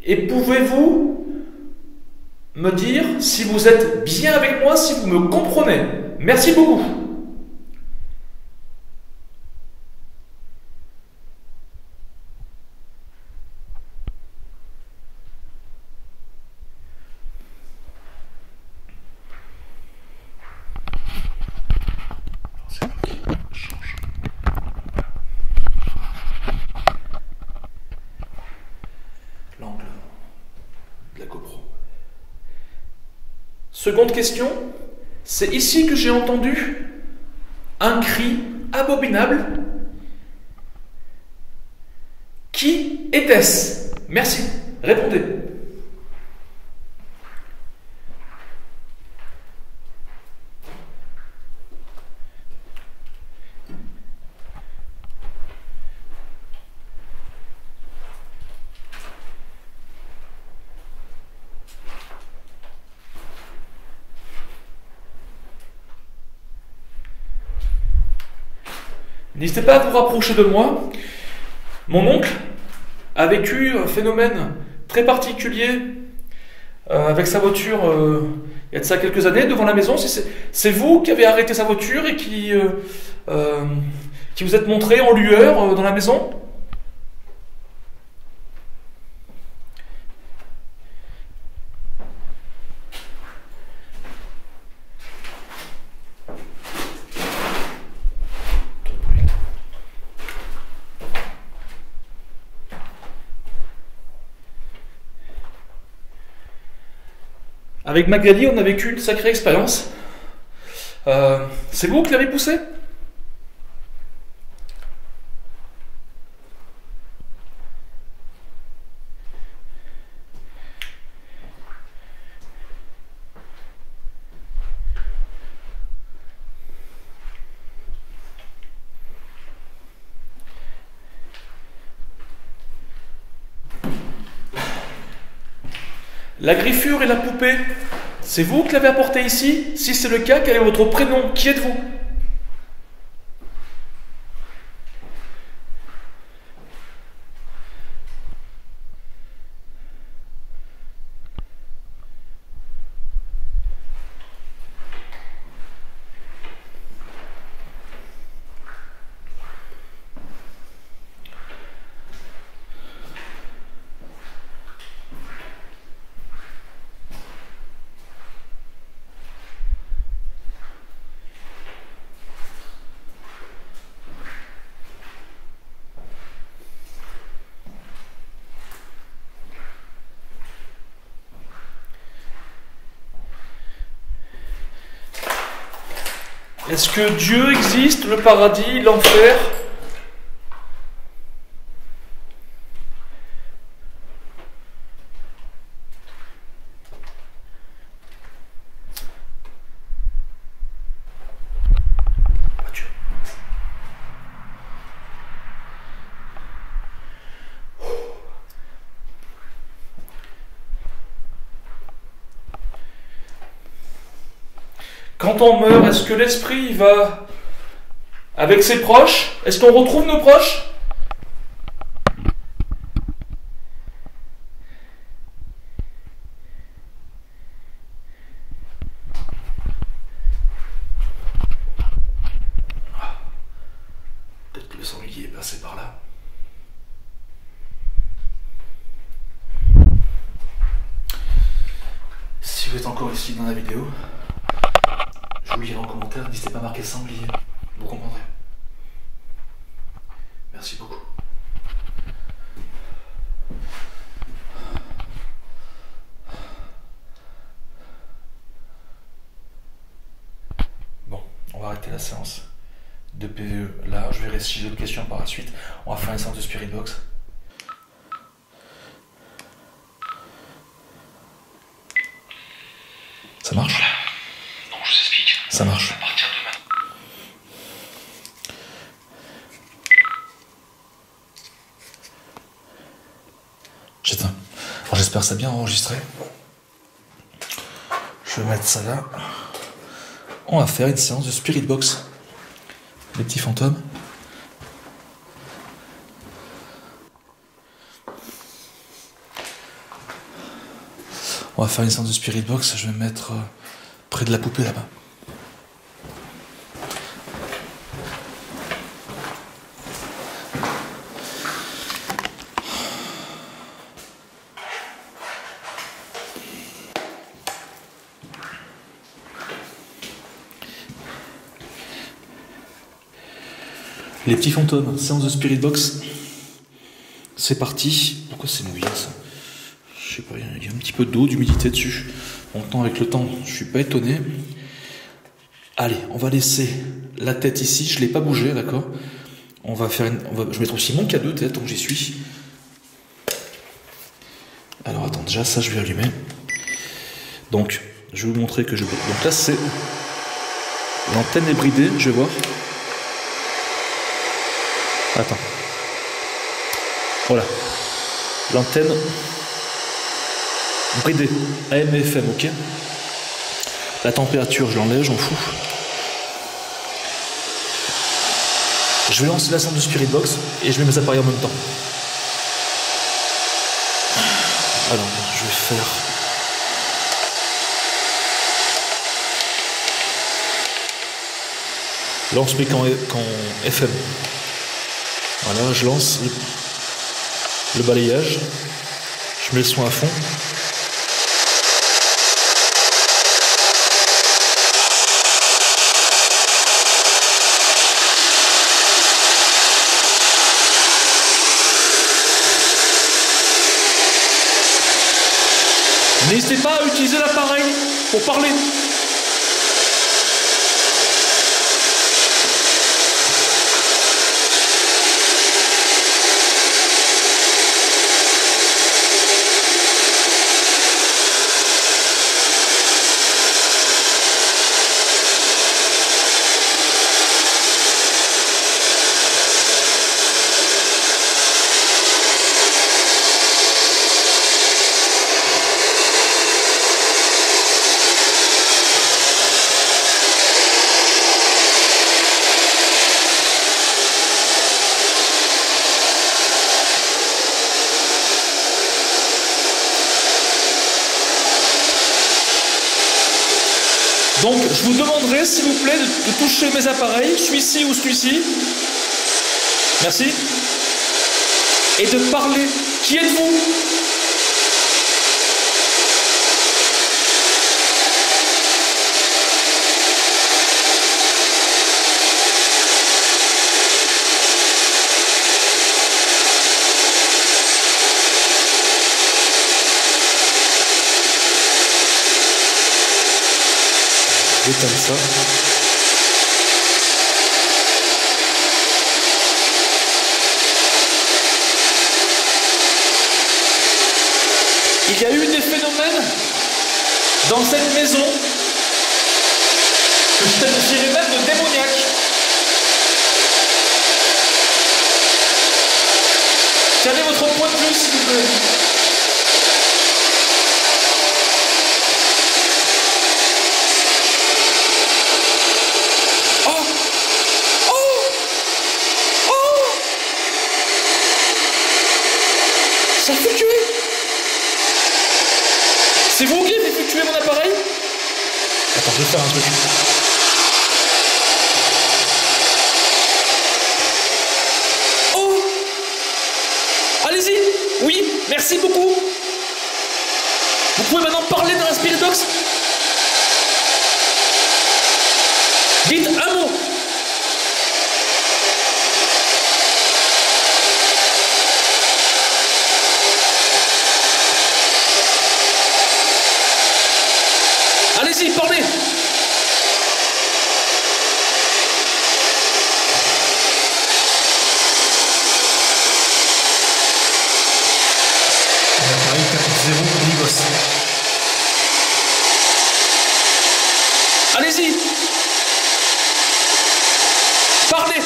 Speaker 2: Et pouvez-vous me dire si vous êtes bien avec moi, si vous me comprenez? Merci beaucoup. L'angle de la GoPro. Seconde question, c'est ici que j'ai entendu un cri abominable. Qui était-ce? Merci, répondez.
Speaker 3: N'hésitez pas à vous rapprocher de moi. Mon oncle a vécu un phénomène très particulier avec sa voiture il y a de ça quelques années devant la maison. C'est vous qui avez arrêté sa voiture et qui vous êtes montré en lueur dans la maison? Avec Magali, on a vécu une sacrée expérience. C'est vous qui l'avez poussé? La griffure et la poupée, c'est vous qui l'avez apportée ici? Si c'est le cas, quel est votre prénom? Qui êtes-vous? Est-ce que Dieu existe, le paradis, l'enfer? Adieu. Quand on meurt, est-ce que l'esprit va avec ses proches? Est-ce qu'on retrouve nos proches?
Speaker 2: Peut-être que le sanglier est passé par là. Si vous êtes encore ici dans la vidéo, je vous lirai en commentaire, n'hésitez pas à marquer sanglier, vous comprendrez. Merci beaucoup. Bon, on va arrêter la séance de PVE. Là, je verrai si j'ai d'autres questions par la suite. On va faire une séance de Spirit Box. Ça marche?
Speaker 5: Non, je vous explique.
Speaker 2: Ça marche.
Speaker 5: À partir de maintenant.
Speaker 2: J'éteins. Alors j'espère que ça a bien enregistré. Je vais mettre ça là. On va faire une séance de Spirit Box. Les petits fantômes. On va faire une séance de Spirit Box. Je vais me mettre près de la poupée là-bas. Les petits fantômes, séance de Spirit Box. C'est parti. Pourquoi c'est mouillé ça? Je sais pas, il y a un petit peu d'eau, d'humidité dessus. Longtemps avec le temps, je suis pas étonné. Allez, on va laisser la tête ici. Je l'ai pas bougé, d'accord? On va faire je vais mettre aussi mon cadeau tête tant que j'y suis. Alors attends, déjà ça je vais allumer. Donc, je vais vous montrer que je... Donc là c'est... L'antenne est bridée, je vais voir. Attends. Voilà. L'antenne bridée. AM et FM, ok. La température, je l'enlève, j'en fous.
Speaker 3: Je vais lancer la sonde de Spirit Box et je mets mes appareils en même temps. Alors, je vais faire... Là, on se met qu'en FM. Voilà, je lance le balayage. Je mets le son à fond. N'hésitez pas à utiliser l'appareil pour parler. Donc, je vous demanderai, s'il vous plaît, de toucher mes appareils, celui-ci ou celui-ci. Merci. Et de parler. Qui êtes-vous ? J'éteins ça. Il y a eu des phénomènes dans cette maison que je qualifierais même de démoniaques. Quel est votre point de vue, s'il vous plaît ? Ça fait tuer. C'est vous qui avez fait tuer mon appareil? Attends, je vais faire un truc. Oh! Allez-y! Oui, merci beaucoup! Vous pouvez maintenant parler dans la Spirit Box? Dites un mot! Allez-y, parlez! Appareil 4.0 Ligos. Allez-y! Parlez!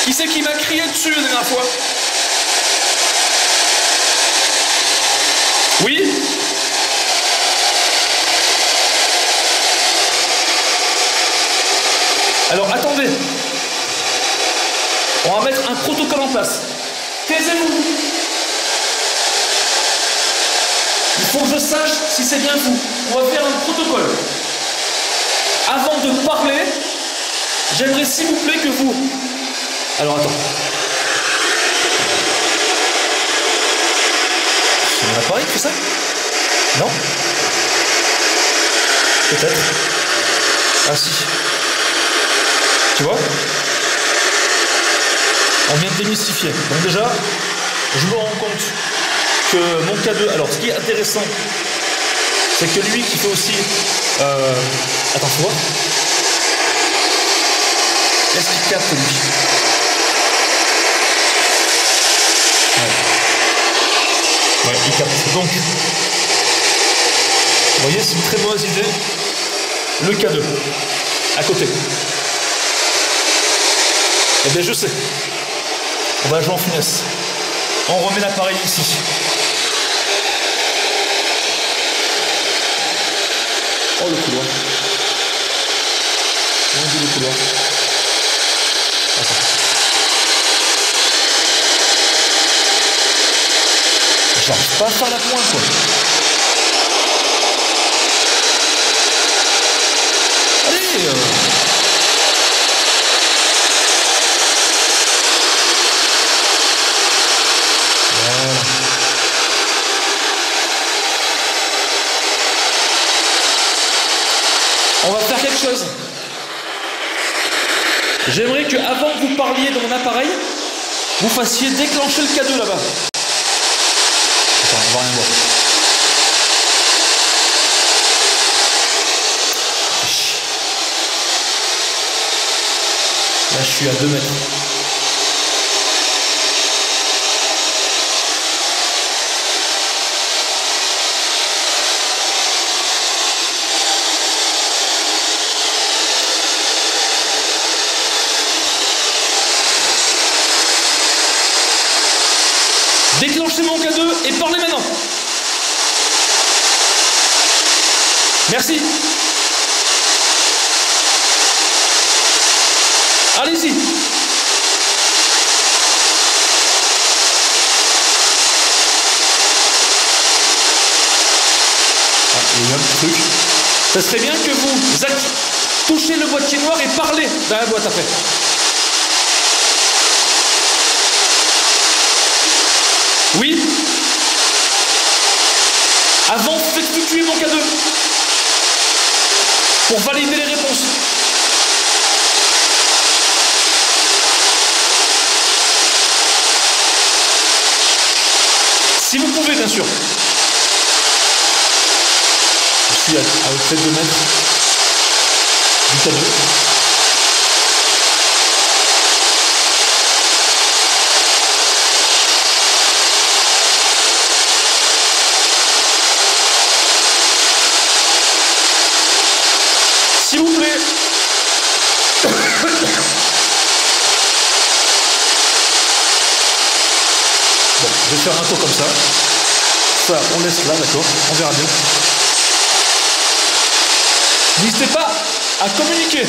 Speaker 3: Qui c'est qui m'a crié dessus la dernière fois? Oui? Alors attendez. On va mettre un protocole en place. Taisez-vous. Il faut que je sache si c'est bien vous. On va faire un protocole. Avant de parler, j'aimerais s'il vous plaît que vous... Alors attends. C'est mon appareil qui fait ça? Non? Peut-être. Ah si. Tu vois? On vient de démystifier. Donc déjà, je me rends compte que mon K2... Alors, ce qui est intéressant, c'est que lui qui fait aussi... Attends, tu vois? Est-ce qu'il capte, lui? Ouais, il capte. Donc, vous voyez, c'est une très mauvaise idée. Le K2, à côté. Eh bien, je sais. On va jouer en finesse. On remet l'appareil ici. Oh, le couloir. bout du couloir. Attends. J'arrive pas à faire la pointe, quoi. Allez Voilà. On va faire quelque chose. J'aimerais que, avant que vous parliez de mon appareil, vous fassiez déclencher le K2 là-bas. Attends, on va rien voir. Là, je suis à 2 mètres. Déclenchez mon K2 et parlez maintenant. Merci. Allez-y. Ah, il y a un petit truc. Ça serait bien que vous touchez le boîtier noir et parlez dans la boîte après. Oui. Avant, faites fluctuer mon K2 pour valider les réponses. Si vous pouvez, bien sûr. Je suis à près de 2 mètres du K2. S'il vous plaît. Bon, je vais faire un tour comme ça. Ça, on laisse là, d'accord? On verra bien. N'hésitez pas à communiquer.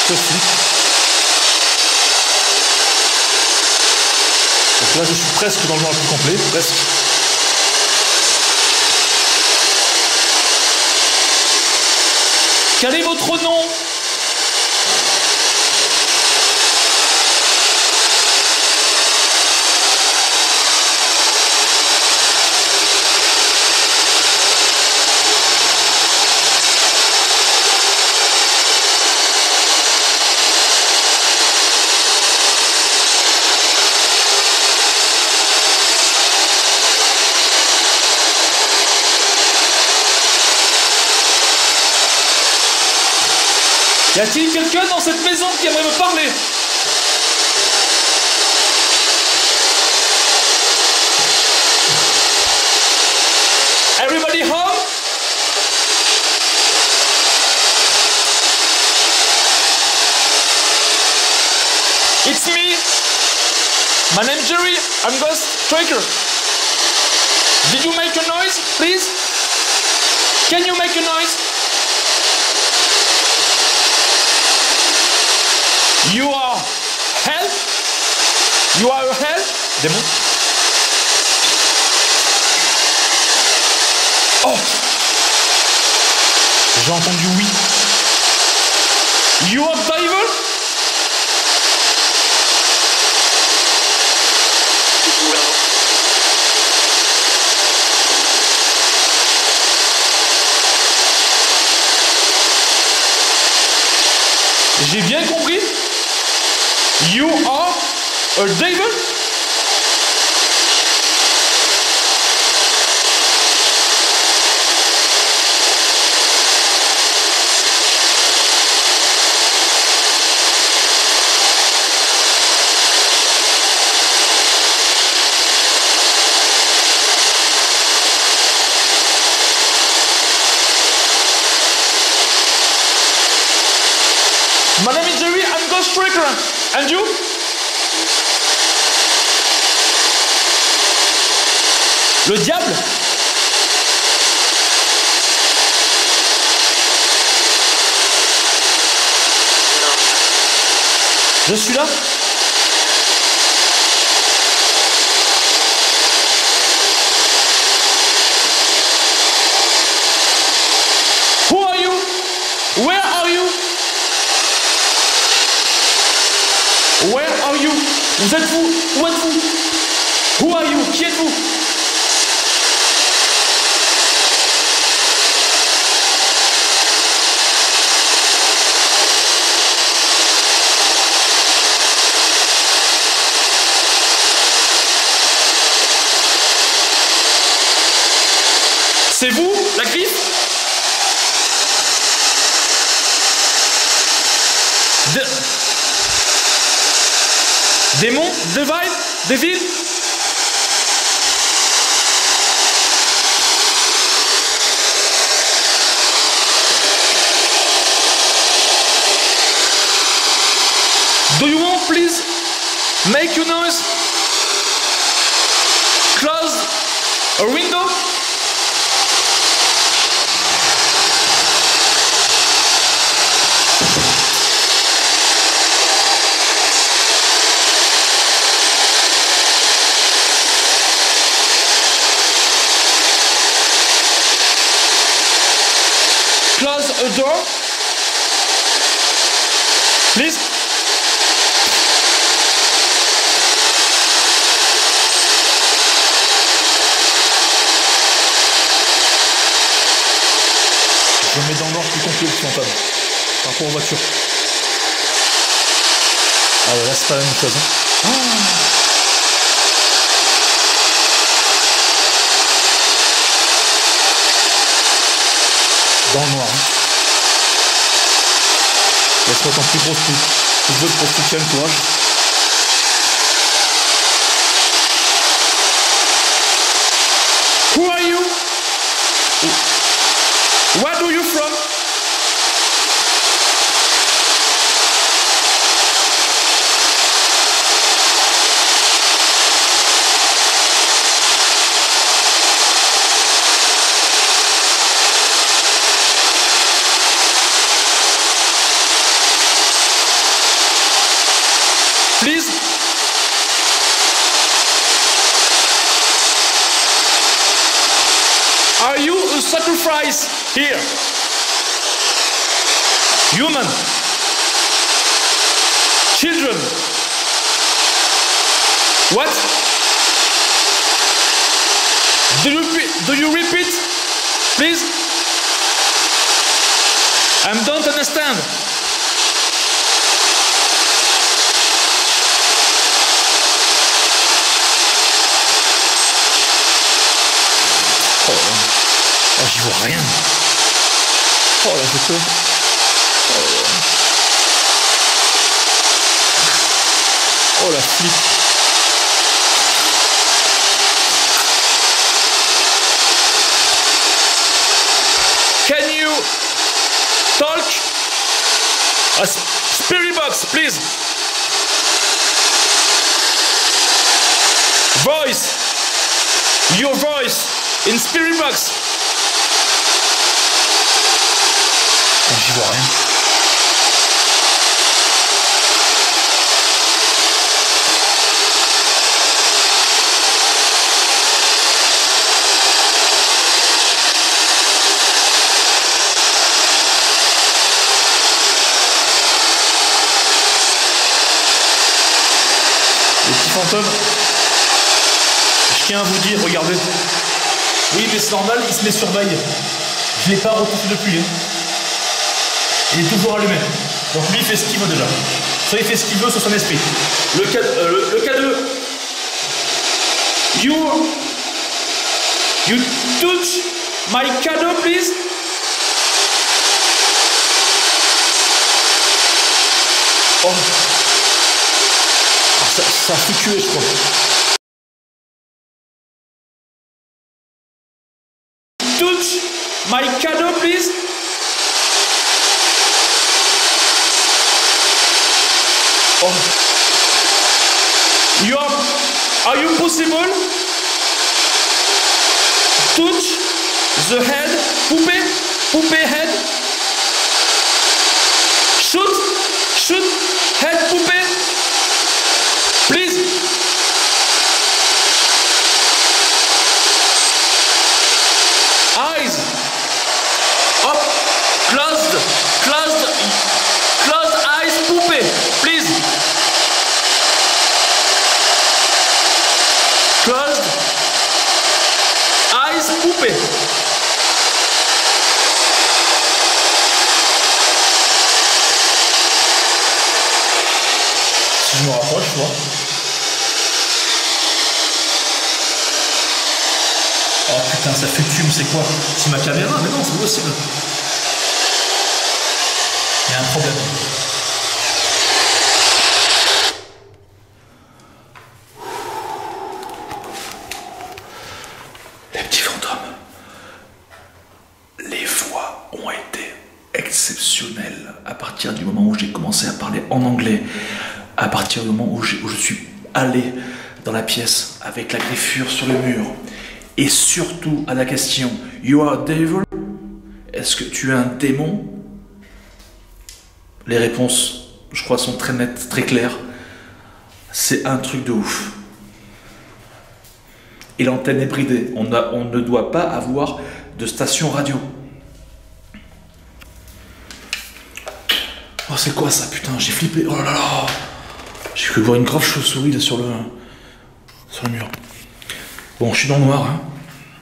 Speaker 3: Je flippe. Donc là, je suis presque dans le noir le plus complet, presque. Quel est votre nom? Y a-t-il quelqu'un dans cette maison qui aimerait me parler? Everybody home? It's me. My name's Jerry. I'm Ghost Tracker. Did you make a noise, please? Can you make a noise? You are hell? You are a hell? Démon. Oh! J'ai entendu oui. You are devil? J'ai bien compris? You are a devil? My name is Jerry, I'm Ghost Tricker. And you? Le diable? Je suis là? Who are you? Where are you? Where are you? Vous êtes-vous? Où êtes-vous? Who are you? Qui êtes-vous? C'est vous, la griffe? Démon? Devil? Devil? Do you want, please, make your noise? Close a window? Close a door, please. Je mets dans l'ordre plus complet le fantôme par rapport aux voitures. Ah ouais, là c'est pas la même chose. Hein. Dans le noir. Hein. Laisse-moi ton plus gros soutien, courage. Who are you? Where do you from? Please. Are you a sacrifice here? Human? Children? What? Do you repeat? Please? I don't understand. Oh, j'y vois rien. Oh là, j'ai peur. Oh la flip. Can you talk? A spirit box, please. Voice. Your voice in spirit box. Oh, j'y vois rien. Le petit fantôme, je tiens à vous dire, regardez. Oui, mais c'est normal, il se met sur veille. Je ne l'ai pas retouché depuis. Hein. Il est toujours allumé. Donc lui, il fait ce qu'il veut déjà. Ça, il fait ce qu'il veut sur son esprit. Le K2. You touch my K2, please. Oh. Ça a foutu, je crois. Touch my K2, please. Are you possible? Touch the head, poupée head. Shoot head poupée. Please. Eyes. Up. Closed eyes poupée. Please. Closed eyes poupée. Si je me rapproche, tu vois. Oh putain, ça fume, c'est quoi? C'est ma caméra? Mais non, c'est possible. Il y a un problème.
Speaker 2: Les petits fantômes, les voix ont été exceptionnelles à partir du moment où j'ai commencé à parler en anglais, à partir du moment où je suis allé dans la pièce avec la griffure sur le mur, et surtout à la question « You are a devil ?» Est-ce que tu es un démon? Les réponses, je crois, sont très nettes, très claires. C'est un truc de ouf. Et l'antenne est bridée. On ne doit pas avoir de station radio. Oh, c'est quoi ça, putain? J'ai flippé. Oh là là. J'ai cru voir une grave chauve-souris là sur le mur. Bon, je suis dans le noir, hein.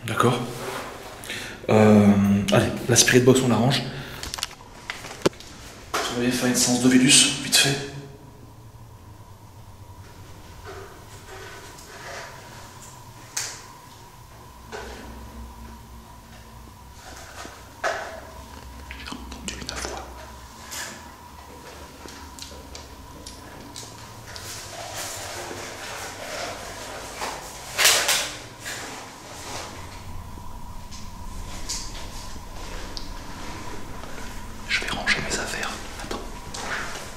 Speaker 2: D'accord. Allez, la spirit box, on l'arrange. Je vais faire une séance de Vélus, vite fait. J'ai entendu une voix. Je vais ranger mes affaires. Attends.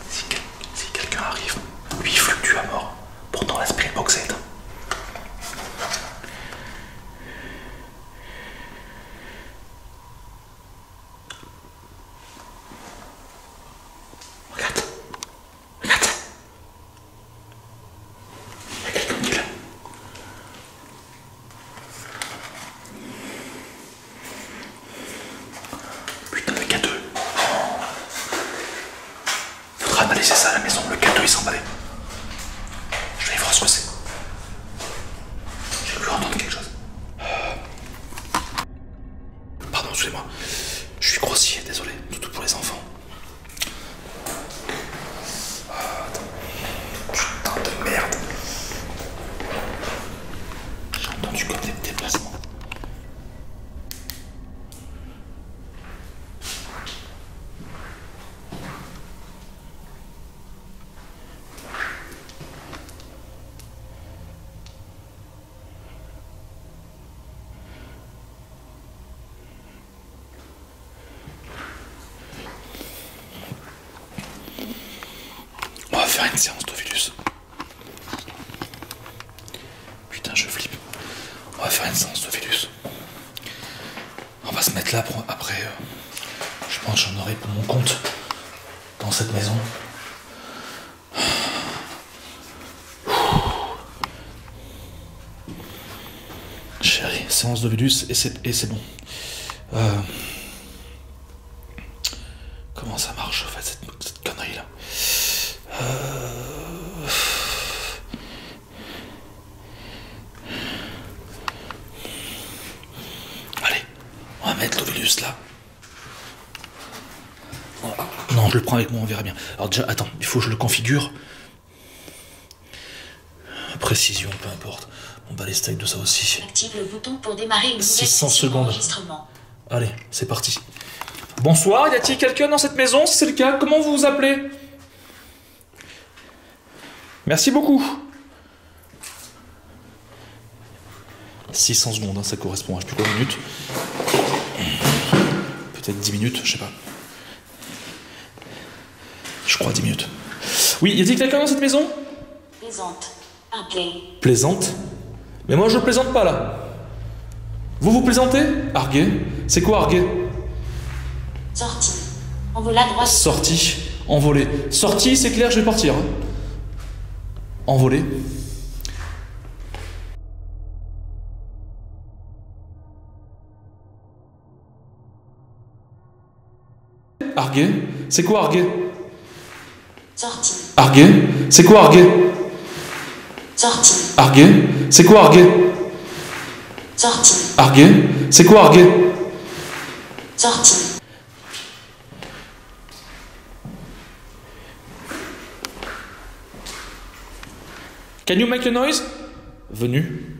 Speaker 2: Si quelqu'un arrive, lui il fluctue à mort. Pourtant la spirit box est éteinte. Regarde. Il y a quelqu'un qui est là. Putain, le K2. Faudra analyser ça à la maison. Le K2 il s'emballait. Je vais voir ce que c'est. J'ai cru entendre quelque chose. Pardon, excusez-moi. Je suis grossier, désolé. Tout pour les enfants. Attends. Putain de merde. J'ai entendu comme des déplacements. On va faire une séance d'Ovilus. Putain, je flippe. On va faire une séance d'Ovilus. On va se mettre là pour après. Je pense que j'en aurai pour mon compte dans cette maison. Chérie, séance d'Ovilus et c'est bon. Comment ça marche en fait cette connerie là? Allez, on va mettre l'Ovilus là. Non, je le prends avec moi, on verra bien. Alors déjà, attends, il faut que je le configure. Précision, peu importe. On bat les steaks de ça aussi.
Speaker 6: Active le bouton pour démarrer une nouvelle
Speaker 3: 600
Speaker 6: session
Speaker 3: secondes.
Speaker 6: d'enregistrement.
Speaker 3: Allez, c'est parti. Bonsoir, y a-t-il quelqu'un dans cette maison? Si c'est le cas, comment vous vous appelez? Merci beaucoup. 600 secondes, hein, ça correspond à je sais plus combien de minutes. Peut-être 10 minutes, je sais pas. Je crois 10 minutes. Oui, y a-t-il quelqu'un dans cette maison?
Speaker 6: Plaisante. Arguer.
Speaker 3: Plaisante? Mais moi je plaisante pas là. Vous plaisantez? Arguer? C'est quoi arguer?
Speaker 6: Sortie. Envol à droite.
Speaker 3: Sortie. Envolée. Sortie, c'est clair, je vais partir. Hein. Envolée. Arguer? C'est quoi arguer?
Speaker 6: Sortie.
Speaker 3: Arguer? C'est quoi arguer?
Speaker 6: Sortie.
Speaker 3: Arguer? C'est quoi arguer?
Speaker 6: Sortie.
Speaker 3: Arguer? C'est quoi arguer?
Speaker 6: Sortie.
Speaker 3: Can you make a noise? Venu.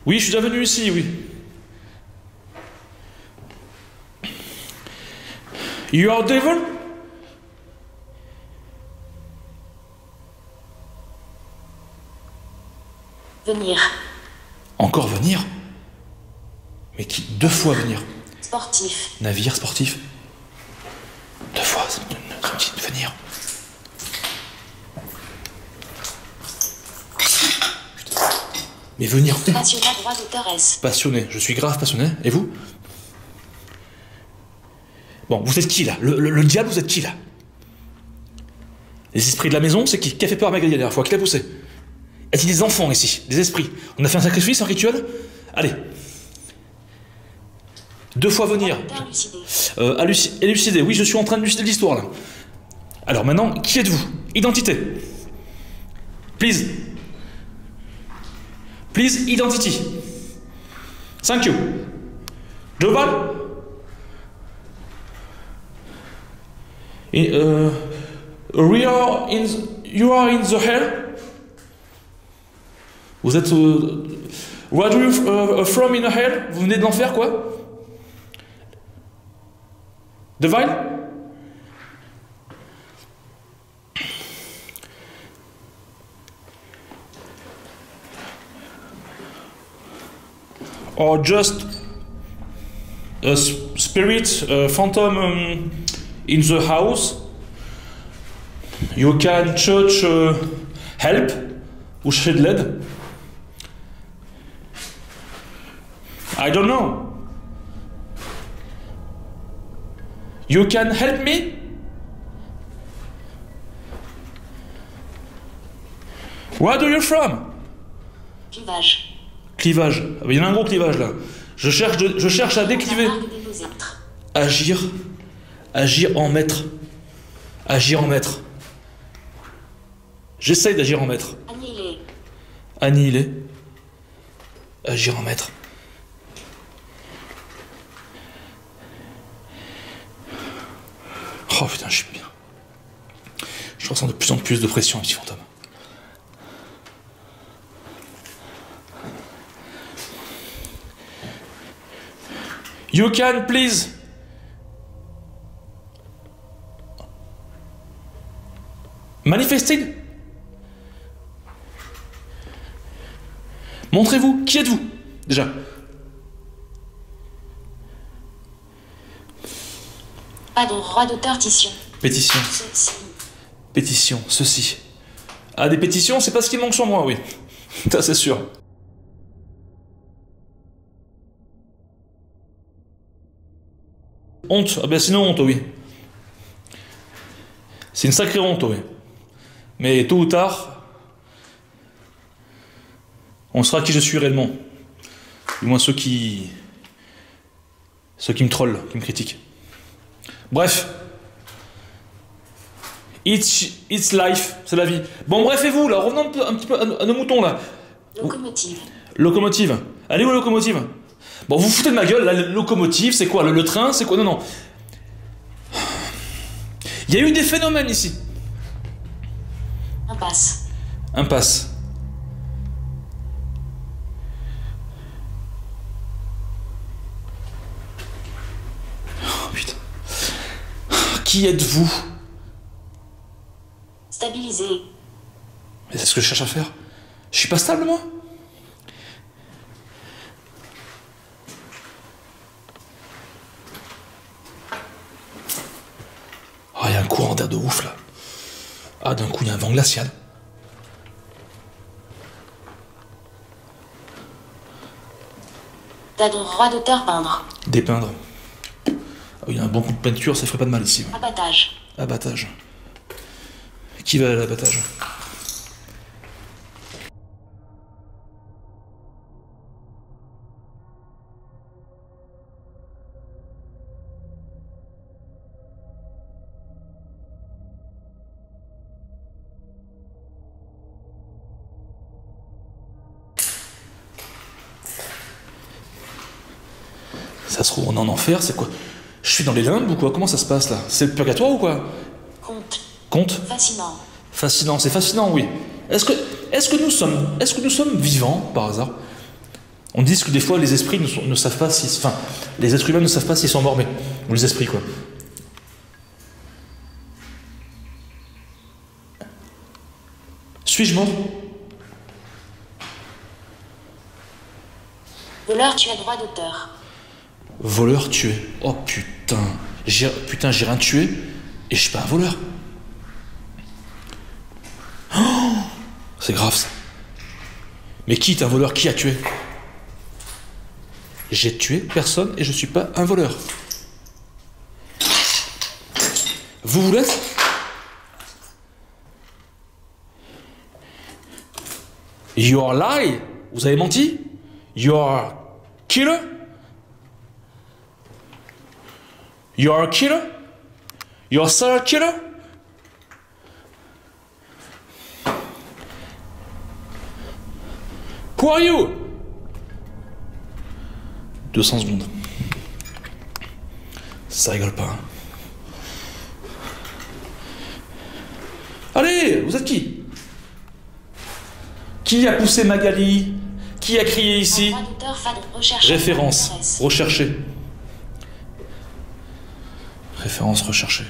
Speaker 3: Oui, je suis déjà venu ici, oui. You are devil?
Speaker 6: Venir.
Speaker 3: Encore venir? Mais qui? 2 fois venir.
Speaker 6: Sportif.
Speaker 3: Navire sportif? 2 fois, ça me dit de venir. Mais venir.
Speaker 6: Passionné droit d'auteur S.
Speaker 3: Passionné, je suis grave passionné. Et vous? Bon, vous êtes qui là? Le diable, vous êtes qui là? Les esprits de la maison, c'est qui? Qui a fait peur à Magali la dernière fois? Qui l'a poussé? Y a-t-il des enfants ici? Des esprits? On a fait un sacrifice, un rituel? Allez. 2 fois venir. Élucider. Oui, je suis en train de lucider l'histoire là. Alors maintenant, qui êtes-vous? Identité. Please. Please, identity. Thank you. Global? You are in the hell? Vous êtes... where do you from in hell? Vous venez de l'enfer, quoi? Devil? Or just a spirit, a phantom in the house? You can church help ou shed lead? I don't know. You can help me? Where do you from?
Speaker 6: Clivage.
Speaker 3: Clivage. Il y en a un gros clivage là. Je cherche à décliver. Agir. Agir en maître. Agir en maître. J'essaye d'agir en maître.
Speaker 6: Annihiler.
Speaker 3: Annihiler. Agir en maître. Oh putain, je suis bien. Je ressens de plus en plus de pression, petit fantôme. You can please. Manifester. Montrez-vous. Qui êtes-vous déjà?
Speaker 6: Pas de droit d'auteur tission.
Speaker 3: Pétition.
Speaker 6: Ceci.
Speaker 3: Pétition. Ceci. Ah, des pétitions, c'est pas ce qui manque sur moi, oui. Ça, c'est sûr. Honte. Ah ben sinon honte, oui. C'est une sacrée honte, oui. Mais tôt ou tard, on saura qui je suis réellement. Du moins ceux qui me trollent, qui me critiquent. Bref. It's life, c'est la vie. Bon bref, et vous là, revenons un petit peu à nos moutons là.
Speaker 6: Locomotive.
Speaker 3: Locomotive. Allez où la locomotive? Bon, vous foutez de ma gueule, la locomotive, c'est quoi? Le train, c'est quoi? Non, non. Il y a eu des phénomènes ici.
Speaker 6: Impasse.
Speaker 3: Impasse. Oh putain. Qui êtes-vous?
Speaker 6: Stabiliser.
Speaker 3: Mais c'est ce que je cherche à faire. Je suis pas stable, moi? Oh, il y a un courant d'air de ouf, là.
Speaker 2: Ah, d'un coup, il y a un vent glacial.
Speaker 6: T'as droit d'auteur peindre.
Speaker 2: Dépeindre. Ah oui, il y a un bon coup de peinture, ça ferait pas de mal ici.
Speaker 6: Abattage.
Speaker 2: Abattage. Qui va à l'abattage? Ça se trouve, on est en enfer, c'est quoi? Je suis dans les limbes ou quoi? Comment ça se passe là? C'est le purgatoire ou quoi?
Speaker 6: Conte.
Speaker 2: Conte?
Speaker 6: Fascinant.
Speaker 2: Fascinant, c'est fascinant, oui. Est-ce que nous sommes vivants par hasard? On dit que des fois les esprits ne savent pas si, enfin, les êtres humains ne savent pas s'ils sont morts, mais ou les esprits quoi. Suis-je mort?
Speaker 6: Voleur, tu as droit d'auteur.
Speaker 2: Voleur tué. Oh putain. J'ai rien tué et je suis pas un voleur. Oh, c'est grave ça. Mais qui est un voleur? Qui a tué? J'ai tué personne et je suis pas un voleur. Vous l'êtes? You are lie. Vous avez menti? You are killer? You are a killer? You are a serial killer? Who are you? 200 secondes. Ça rigole pas. Hein. Allez, vous êtes qui? Qui a poussé Magali? Qui a crié ici?
Speaker 6: Droit d'auteur, recherche.
Speaker 2: Référence. Rechercher. Référence recherchée.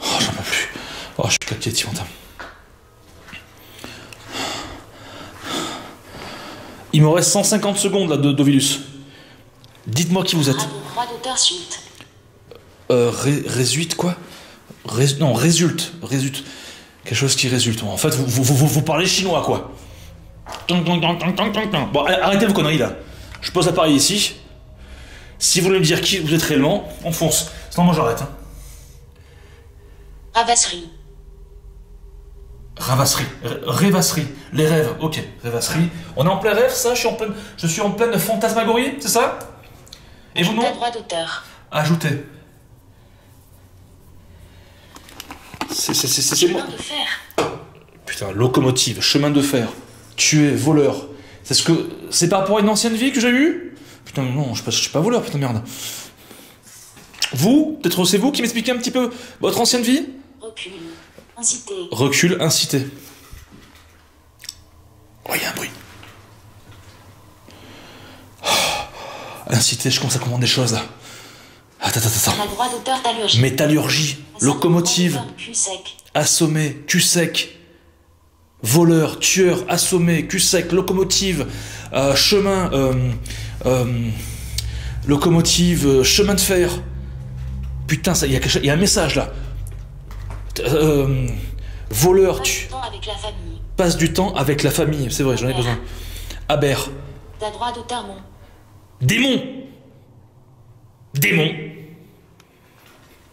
Speaker 2: Oh, j'en peux plus. Oh, je suis claqué, Tifantin. Il me reste 150 secondes là d'Ovilus. Dites-moi qui vous êtes.
Speaker 6: Droit d'auteur suite.
Speaker 2: Résulte quoi? Non, résulte. Quelque chose qui résulte. En fait, vous parlez chinois, quoi. Bon, arrêtez vos conneries, là. Je pose l'appareil ici. Si vous voulez me dire qui vous êtes réellement, on fonce. Sinon, moi, j'arrête. Hein.
Speaker 6: Ravasserie.
Speaker 2: Ravasserie. Rêvasserie. Les rêves. Ok, rêvasserie. On est en plein rêve, ça? Je suis en pleine fantasmagorie, c'est ça? Et vous, non?
Speaker 6: Droit d'auteur.
Speaker 2: Ajoutez. C'est
Speaker 6: Chemin de fer.
Speaker 2: Putain, locomotive, chemin de fer, tuer, voleur. C'est par rapport à une ancienne vie que j'ai eue? Putain, non, je suis pas voleur, putain, merde. Vous? Peut-être c'est vous qui m'expliquez un petit peu votre ancienne vie?
Speaker 6: Recul. Incité.
Speaker 2: Recul, incité. Oh, il y a un bruit. Incité, je commence à comprendre des choses, là. Attends.
Speaker 6: On a droit d'auteur d'allurgie.
Speaker 2: Métallurgie, locomotive,
Speaker 6: Cul sec.
Speaker 2: assommé, cul sec, voleur, tueur, assommé, cul sec, locomotive, chemin, locomotive, chemin de fer. Putain, il y a un message là. Voleur,
Speaker 6: Passe du temps avec la famille.
Speaker 2: passe du temps avec la famille, c'est vrai, j'en ai besoin. Aber.
Speaker 6: T'as droit d'auteur mon.
Speaker 2: Démon.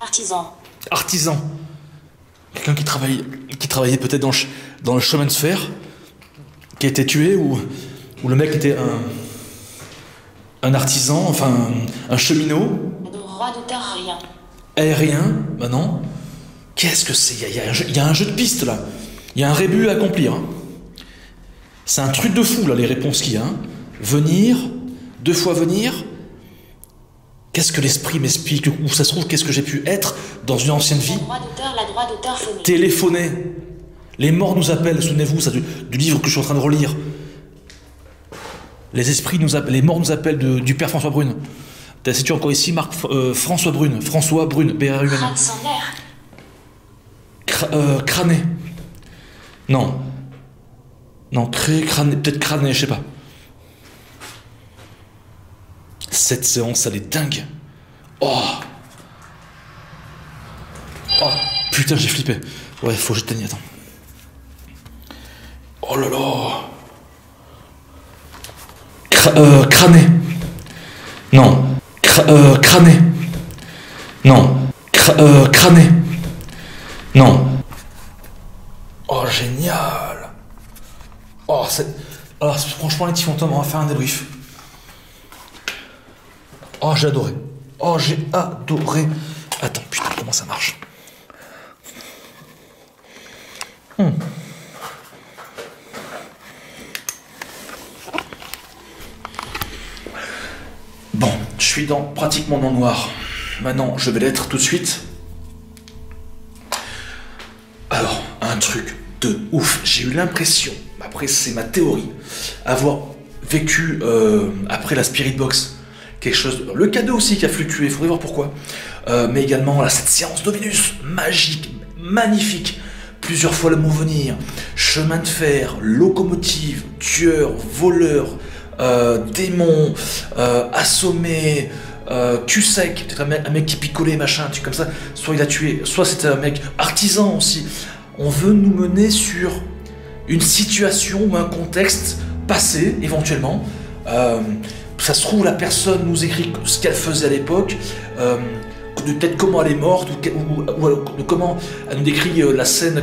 Speaker 6: Artisan.
Speaker 2: Artisan. Quelqu'un qui travaillait peut-être dans le chemin de fer, qui a été tué, ou le mec était un artisan, enfin un cheminot.
Speaker 6: Droit d'auteur rien.
Speaker 2: Aérien, bah non. Qu'est-ce que c'est? Il y a un jeu de piste là. Il y a un rébut à accomplir. Hein. C'est un truc de fou là, les réponses qu'il y a. Hein. Venir, 2 fois venir. Qu'est-ce que l'esprit m'explique? Où ça se trouve, qu'est-ce que j'ai pu être dans une ancienne vie?
Speaker 6: La droit d'auteur phoné.
Speaker 2: Téléphoner. Les morts nous appellent, souvenez-vous, ça, du livre que je suis en train de relire. Les morts nous appellent du père François Brune. Si tu es encore ici, marque François Brune. François Brune, B-R-U-N.
Speaker 6: Crâne sans nerf.
Speaker 2: Crâné. Non. Non, crâné, peut-être crâné, je sais pas. Cette séance, elle est dingue. Oh. Oh, putain, j'ai flippé. Ouais, faut que je t'aigne, attends. Oh là là. Crâné. Non. Crâné. Non. Crâné. Non. Oh, génial. Oh, c'est... Alors, franchement, les petits fantômes, on va faire un débrief. Oh, j'ai adoré. Oh, j'ai adoré. Attends, putain, comment ça marche? Bon, je suis pratiquement dans le noir. Maintenant, je vais l'être tout de suite. Alors, un truc de ouf. J'ai eu l'impression, après c'est ma théorie, avoir vécu après la Spirit Box quelque chose. Le cadeau aussi qui a fluctué, il faudrait voir pourquoi. Mais également là, cette séance d'Ovinus, magique, magnifique. Plusieurs fois le mot venir, chemin de fer, locomotive, tueur, voleur, démon, assommé, cul sec, peut-être un mec qui picolait, machin, un truc comme ça. Soit il a tué, soit c'était un mec artisan aussi. On veut nous mener sur une situation ou un contexte passé, éventuellement. Ça se trouve, la personne nous écrit ce qu'elle faisait à l'époque, peut-être comment elle est morte, ou comment elle nous décrit la scène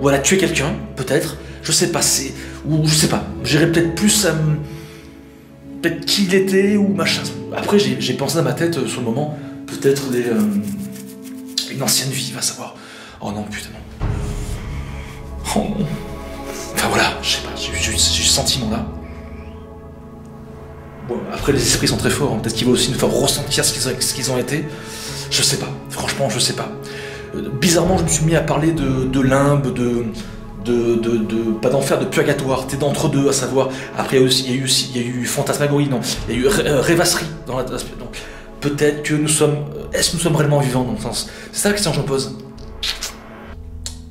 Speaker 2: où elle a tué quelqu'un, peut-être. Je sais pas, ou je sais pas. J'irais peut-être plus à peut-être qui il était, ou machin. Après, j'ai pensé dans ma tête, sur le moment, peut-être une ancienne vie, va savoir. Oh non, putain, non. Oh non. Enfin voilà, je sais pas, j'ai ce sentiment-là. Bon, après, les esprits sont très forts, hein. Peut-être qu'ils vont aussi nous faire ressentir ce qu'ils ont été. Je sais pas, franchement, je sais pas. Bizarrement, je me suis mis à parler de limbe, pas d'enfer, de purgatoire. T'es d'entre deux, à savoir. Après, il y a eu fantasmagorie, non. Il y a eu rêvasserie dans l'aspect. Donc, peut-être que nous sommes. Est-ce que nous sommes réellement vivants dans le sens? C'est ça la question que je me pose.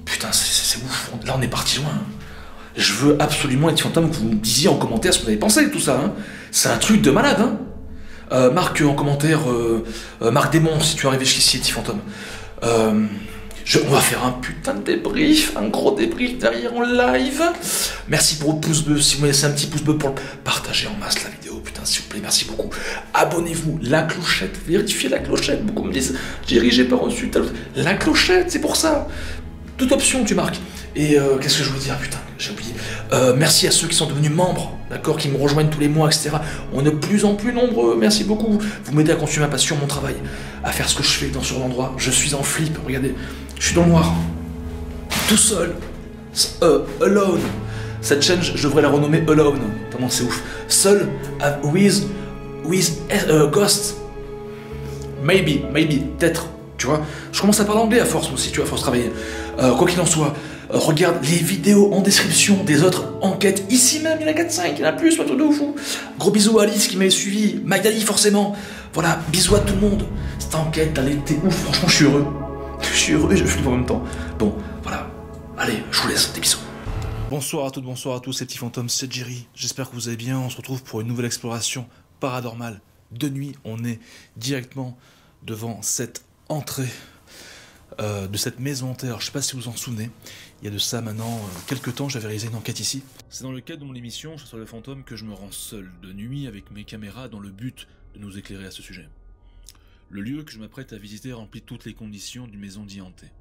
Speaker 2: Putain, c'est ouf. Là, on est parti loin. Hein. Je veux absolument, les fantômes, que vous me disiez en commentaire ce que vous avez pensé de tout ça. Hein. C'est un truc de malade, hein. Marc en commentaire, Marc Démon, si tu es arrivé jusqu'ici, petit fantôme. On va faire un putain de débrief, un gros débrief derrière en live. Merci pour le pouce bleu, si vous me laissez un petit pouce bleu pour le partager en masse la vidéo, putain, s'il vous plaît, merci beaucoup. Abonnez-vous, la clochette, vérifiez la clochette, beaucoup me disent, Jerry, j'ai pas reçu la clochette, c'est pour ça. Toute option, tu marques. Et qu'est-ce que je voulais dire, putain, j'ai oublié. Merci à ceux qui sont devenus membres, d'accord, qui me rejoignent tous les mois, etc. On est de plus en plus nombreux, merci beaucoup. Vous m'aidez à continuer ma passion, mon travail, à faire ce que je fais sur l'endroit. Je suis en flip, regardez, je suis dans le noir, tout seul, alone. Cette chaîne, je devrais la renommer Alone, tellement c'est ouf. Seul, with Ghost. Maybe, peut-être, tu vois. Je commence à parler anglais à force aussi, tu vois, à force de travailler. Quoi qu'il en soit, regarde les vidéos en description des autres enquêtes. Ici même, il y en a 4-5, il y en a plus, pas tout de fou. Gros bisous à Alice qui m'avait suivi, Magali forcément. Voilà, bisous à tout le monde. Cette enquête, elle était ouf, franchement, je suis heureux. Je suis heureux et je flippe en même temps. Bon, voilà. Allez, je vous laisse, des bisous. Bonsoir à toutes, bonsoir à tous, ces petits fantômes, c'est Jerry. J'espère que vous allez bien. On se retrouve pour une nouvelle exploration paranormale. De nuit, on est directement devant cette entrée de cette maison hantée. Alors, je sais pas si vous vous en souvenez, il y a de ça maintenant quelques temps, j'avais réalisé une enquête ici. C'est dans le cadre de mon émission Chasseur de fantômes que je me rends seul de nuit avec mes caméras dans le but de nous éclairer à ce sujet. Le lieu que je m'apprête à visiter remplit toutes les conditions d'une maison dit hantée.